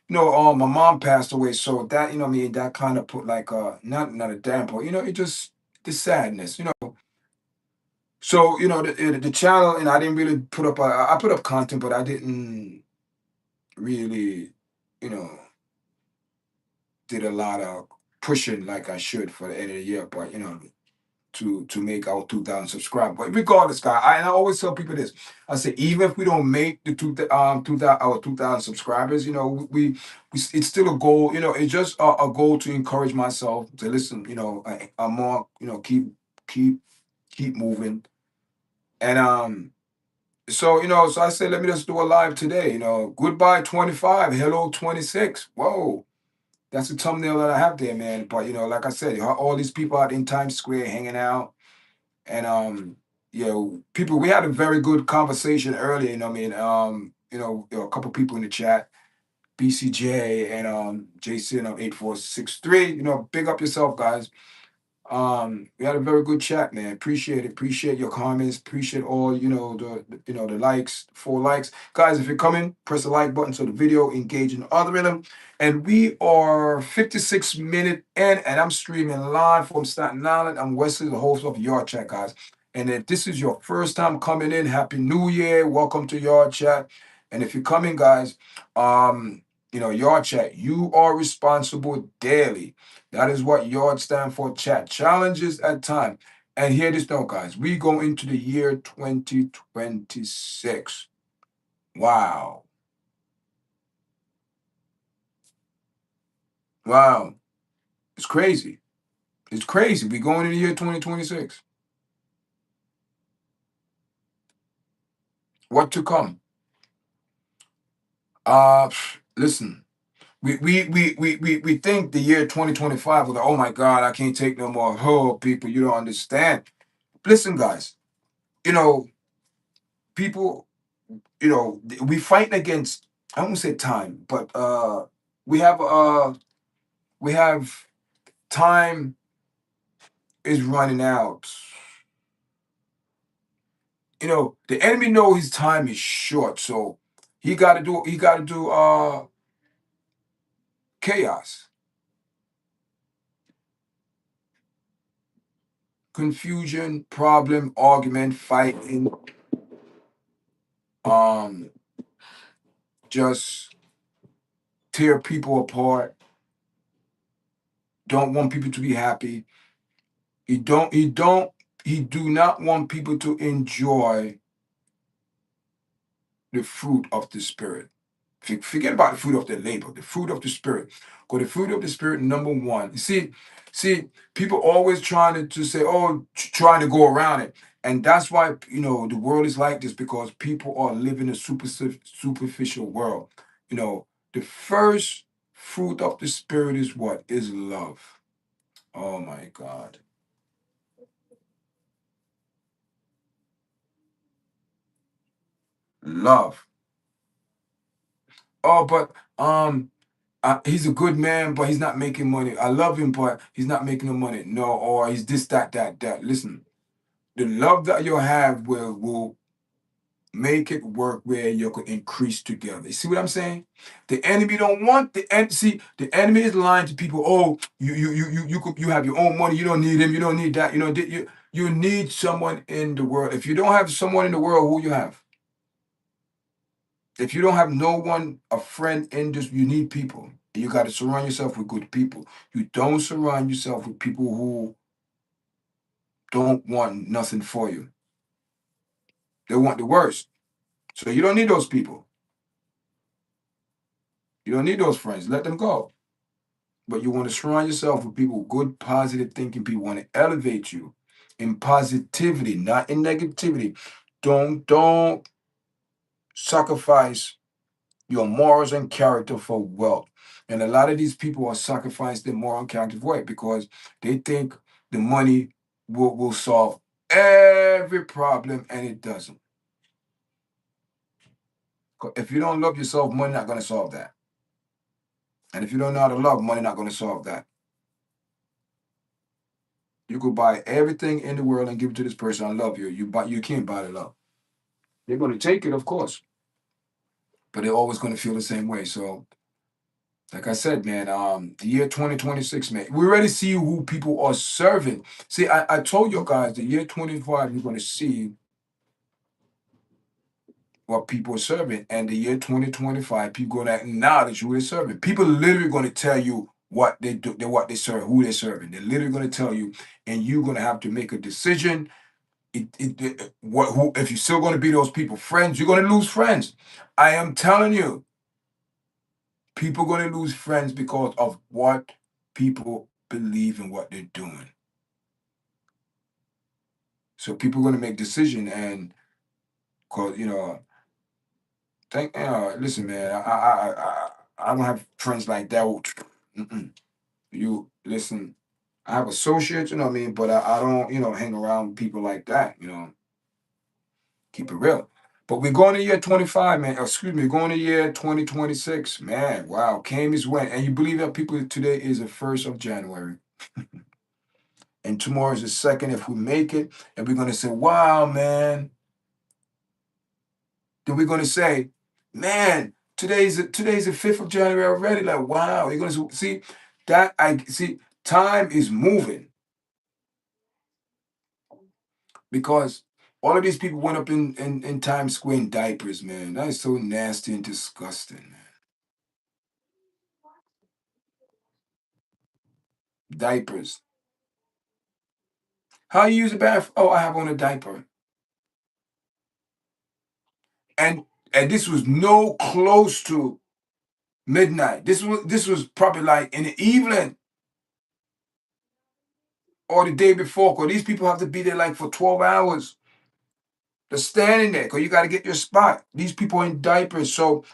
Speaker 1: my mom passed away, so that, I mean, that kind of put like not a damper, it just the sadness, So the channel, and I didn't really put up. I put up content, but I didn't really, you know, did a lot of pushing like I should for the end of the year. But to make our 2,000 subscribers. But regardless, guy, I always tell people this. I say even if we don't make the 2,000 our 2,000 subscribers, we it's still a goal. It's just a goal to encourage myself to listen. A more keep keep moving. And so I said, let me just do a live today. Goodbye 25, hello 26. Whoa, that's the thumbnail that I have there, man. But like I said, all these people out in Times Square hanging out, and people. We had a very good conversation earlier. I mean, a couple people in the chat, BCJ and Jason 8463. Big up yourself, guys. We had a very good chat, man. Appreciate it. Appreciate your comments. Appreciate all, the likes, 4 likes. Guys, if you're coming, press the like button so the video engage in the algorithm. And we are 56 minutes in, and I'm streaming live from Staten Island. I'm Wesley, the host of Yard Chat, guys. And if this is your first time coming in, Happy New Year. Welcome to Yard Chat. And if you're coming, guys, Yard Chat, you are responsible daily. That is what YARD stand for, chat. Challenges at time. And hear this now, guys. We go into the year 2026. Wow. Wow. It's crazy. It's crazy. We going into the year 2026. What to come? Listen. We think the year 2025 was like, oh my God, I can't take no more. Oh, people, you don't understand. Listen, guys, people, we fighting against, I won't say time, but we have we have time is running out. The enemy know his time is short, so he got to do chaos, confusion, problem, argument, fighting, um just tear people apart, don't want people to be happy. He do not want people to enjoy the fruit of the spirit. Forget about the fruit of the labor, the fruit of the spirit. Because the fruit of the spirit, number one. See, people always trying to say, oh, trying to go around it. And that's why, the world is like this, because people are living a superficial world. The first fruit of the spirit is what? Is love. Oh my God. Love. Oh, but he's a good man, but he's not making money. I love him, but he's not making no money. No, or he's this, that. Listen, the love that you have will make it work where you can increase together. You see what I'm saying? The enemy don't want the end. See, the enemy is lying to people. Oh, you have your own money. You don't need him. You don't need that. You need someone in the world. If you don't have someone in the world, who you have? If you don't have no one, a friend in this, you need people. You got to surround yourself with good people. You don't surround yourself with people who don't want nothing for you. They want the worst. So you don't need those people. You don't need those friends. Let them go. But you want to surround yourself with people, good, positive thinking people, want to elevate you in positivity, not in negativity. Don't sacrifice your morals and character for wealth. And a lot of these people are sacrificing their moral and character for it because they think the money will solve every problem, and it doesn't. If you don't love yourself, money not gonna solve that. And if you don't know how to love, money not gonna solve that. You could buy everything in the world and give it to this person. I love you. You can't buy the love. They're gonna take it, of course, but they're always gonna feel the same way. So, like I said, man, the year 2026, man, we already see who people are serving. See, I told you guys the year 25, you're gonna see what people are serving. And the year 2025, people gonna acknowledge who they're serving. People literally gonna tell you what they do, what they serve, who they're serving. They're literally gonna tell you, and you're gonna have to make a decision. What who if you're still gonna be those people friends, you're gonna lose friends. I am telling you, people gonna lose friends because of what people believe in what they're doing. So people gonna make decision and cause listen, man, I don't have friends like that. Mm-mm. You listen, I have associates, you know what I mean, but I don't, hang around people like that, keep it real. But we're going to year 25, man. Excuse me, going to year 2026, man. Wow, came is went. And you believe that people today is the 1st of January. And tomorrow is the 2nd if we make it. And we're gonna say, wow, man. Then we're gonna say, man, today's the 5th of January already. Like, wow, you're gonna see that I see time is moving because all of these people went up in Times Square in diapers, man. That is so nasty and disgusting, man. Diapers. How you use a bath? Oh, I have on a diaper. And this was no close to midnight. This was probably like in the evening or the day before. Cause these people have to be there like for 12 hours. They're standing there because you got to get your spot. These people in diapers. So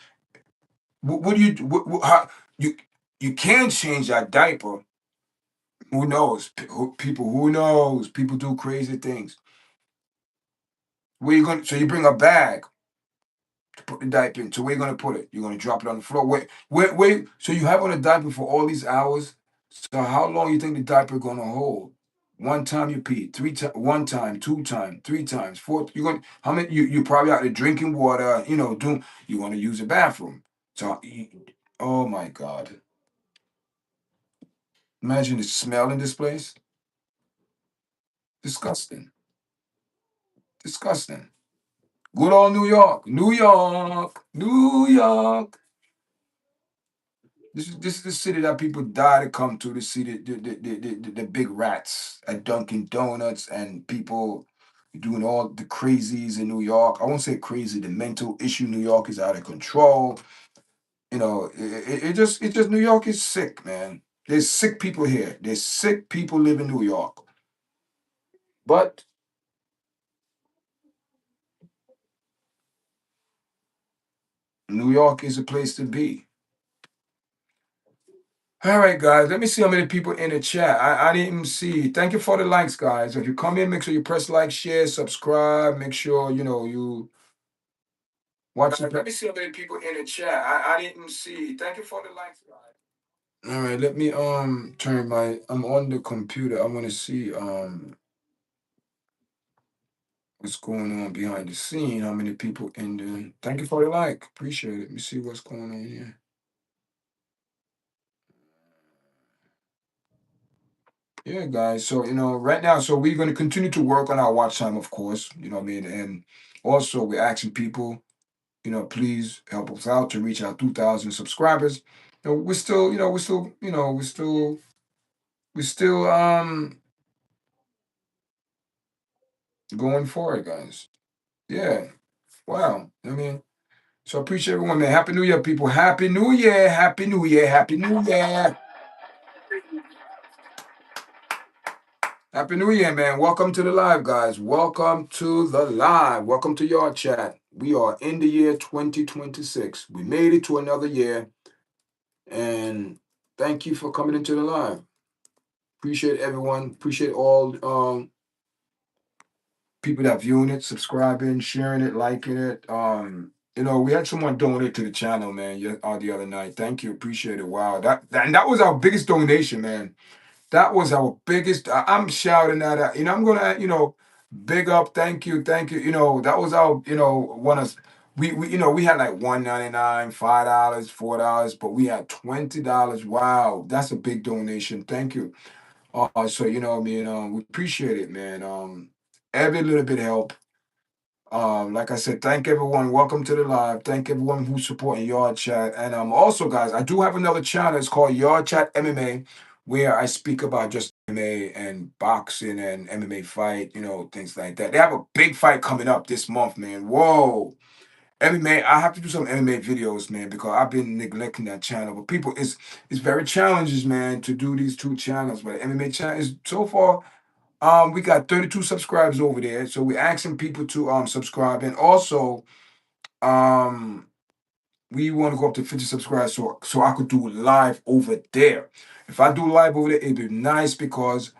Speaker 1: what do you how you can change that diaper. Who knows? People, who knows? People do crazy things. Where you going? So you bring a bag to put the diaper in. So where you gonna put it? You're gonna drop it on the floor. Wait. So you have on a diaper for all these hours. So how long you think the diaper gonna hold? One time you pee, 3 times, one time, 2 times, 3 times, four. You're gonna how many? You probably out there drinking water. Doing. You want to use the bathroom. So, oh my God! Imagine the smell in this place. Disgusting. Disgusting. Good old New York. New York. New York. This is the city that people die to come to see the big rats at Dunkin' Donuts and people doing all the crazies in New York. I won't say crazy. The mental issue in New York is out of control. It just New York is sick, man. There's sick people here. There's sick people live in New York. But New York is a place to be. All right, guys. Let me see how many people in the chat. I didn't see. Thank you for the likes, guys. If you come in, make sure you press like, share, subscribe. Make sure you watch it. Let me see how many people in the chat. I didn't see. Thank you for the likes, guys. All right, let me turn my. I'm on the computer. I want to see what's going on behind the scene. How many people in the? Thank you for the like. Appreciate it. Let me see what's going on here. Yeah, guys. So, right now, so we're going to continue to work on our watch time, of course. You know what I mean? And also, we're asking people, please help us out to reach our 2,000 subscribers. We're still, we're still going for it, guys. Yeah. Wow. I mean, so I appreciate everyone, man. Happy New Year, people. Happy New Year. Happy New Year. Happy New Year. Happy New Year, man. Welcome to the live, guys. Welcome to the live. Welcome to your chat. We are in the year 2026. We made it to another year. And thank you for coming into the live. Appreciate everyone. Appreciate all people that viewing it, subscribing, sharing it, liking it. we had someone donate to the channel, man, the other night. Thank you, appreciate it. Wow, and that was our biggest donation, man. That was our biggest. I'm shouting that out. I'm gonna, big up. Thank you, thank you. That was our, one of we had like $1.99, $5, $4, but we had $20. Wow, that's a big donation. Thank you. So we appreciate it, man. Every little bit help. Like I said, thank everyone. Welcome to the live. Thank everyone who's supporting Yard Chat. And also, guys, I do have another channel. It's called Yard Chat MMA, where I speak about just MMA and boxing and MMA fight, things like that. They have a big fight coming up this month, man. Whoa. MMA, I have to do some MMA videos, man, because I've been neglecting that channel. But people, it's very challenging, man, to do these two channels. But MMA channel is so far. We got 32 subscribers over there, so we're asking people to subscribe, and also um we want to go up to 50 subscribers so I could do live over there. If I do live over there, it'd be nice because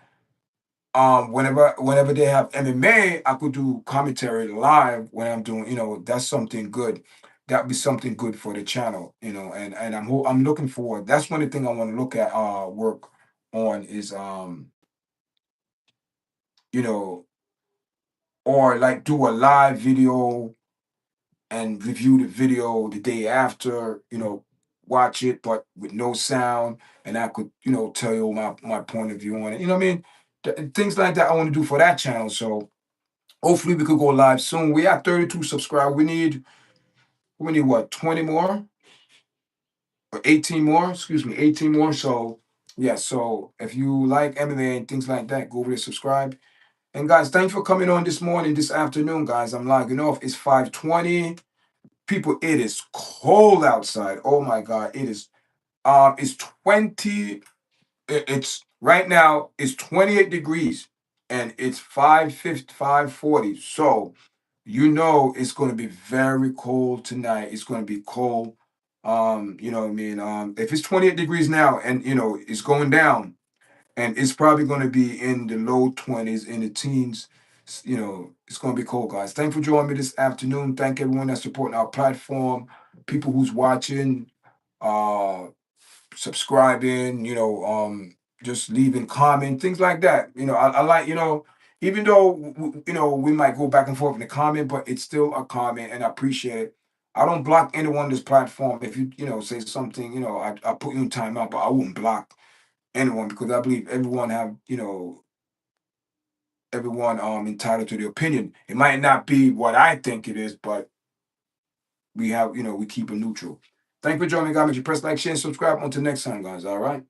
Speaker 1: whenever they have MMA, I could do commentary live when I'm doing, that's something good. That'd be something good for the channel, and I'm looking forward. That's one of the thing I want to look at work on is you know or like do a live video and review the video the day after, watch it but with no sound, and I could, tell you my point of view on it. You know what I mean? Things like that I want to do for that channel. So hopefully we could go live soon. We have 32 subscribers. We need what, 20 more or 18 more? Excuse me, 18 more. So yeah, so if you like MMA and things like that, go over there, subscribe. And guys, thanks for coming on this morning, this afternoon, guys. I'm logging off. It's 5:20. People, it is cold outside. Oh my God, it is. It's 20. It's right now. It's 28 degrees, and it's 5:50, 5:40. So it's going to be very cold tonight. It's going to be cold. You know what I mean. If it's 28 degrees now, and it's going down, and it's probably going to be in the low 20s, in the teens. It's going to be cold, guys. Thanks for joining me this afternoon. Thank everyone that's supporting our platform, people who's watching, uh, subscribing, just leaving comment, things like that. I like, even though, we might go back and forth in the comment, but it's still a comment and I appreciate it. I don't block anyone on this platform. If you, say something, I put you in timeout, but I wouldn't block anyone because I believe everyone entitled to their opinion. It might not be what I think it is, but we keep it neutral. Thank you for joining, guys. Make sure you press like, share, and subscribe. Until next time, guys. All right.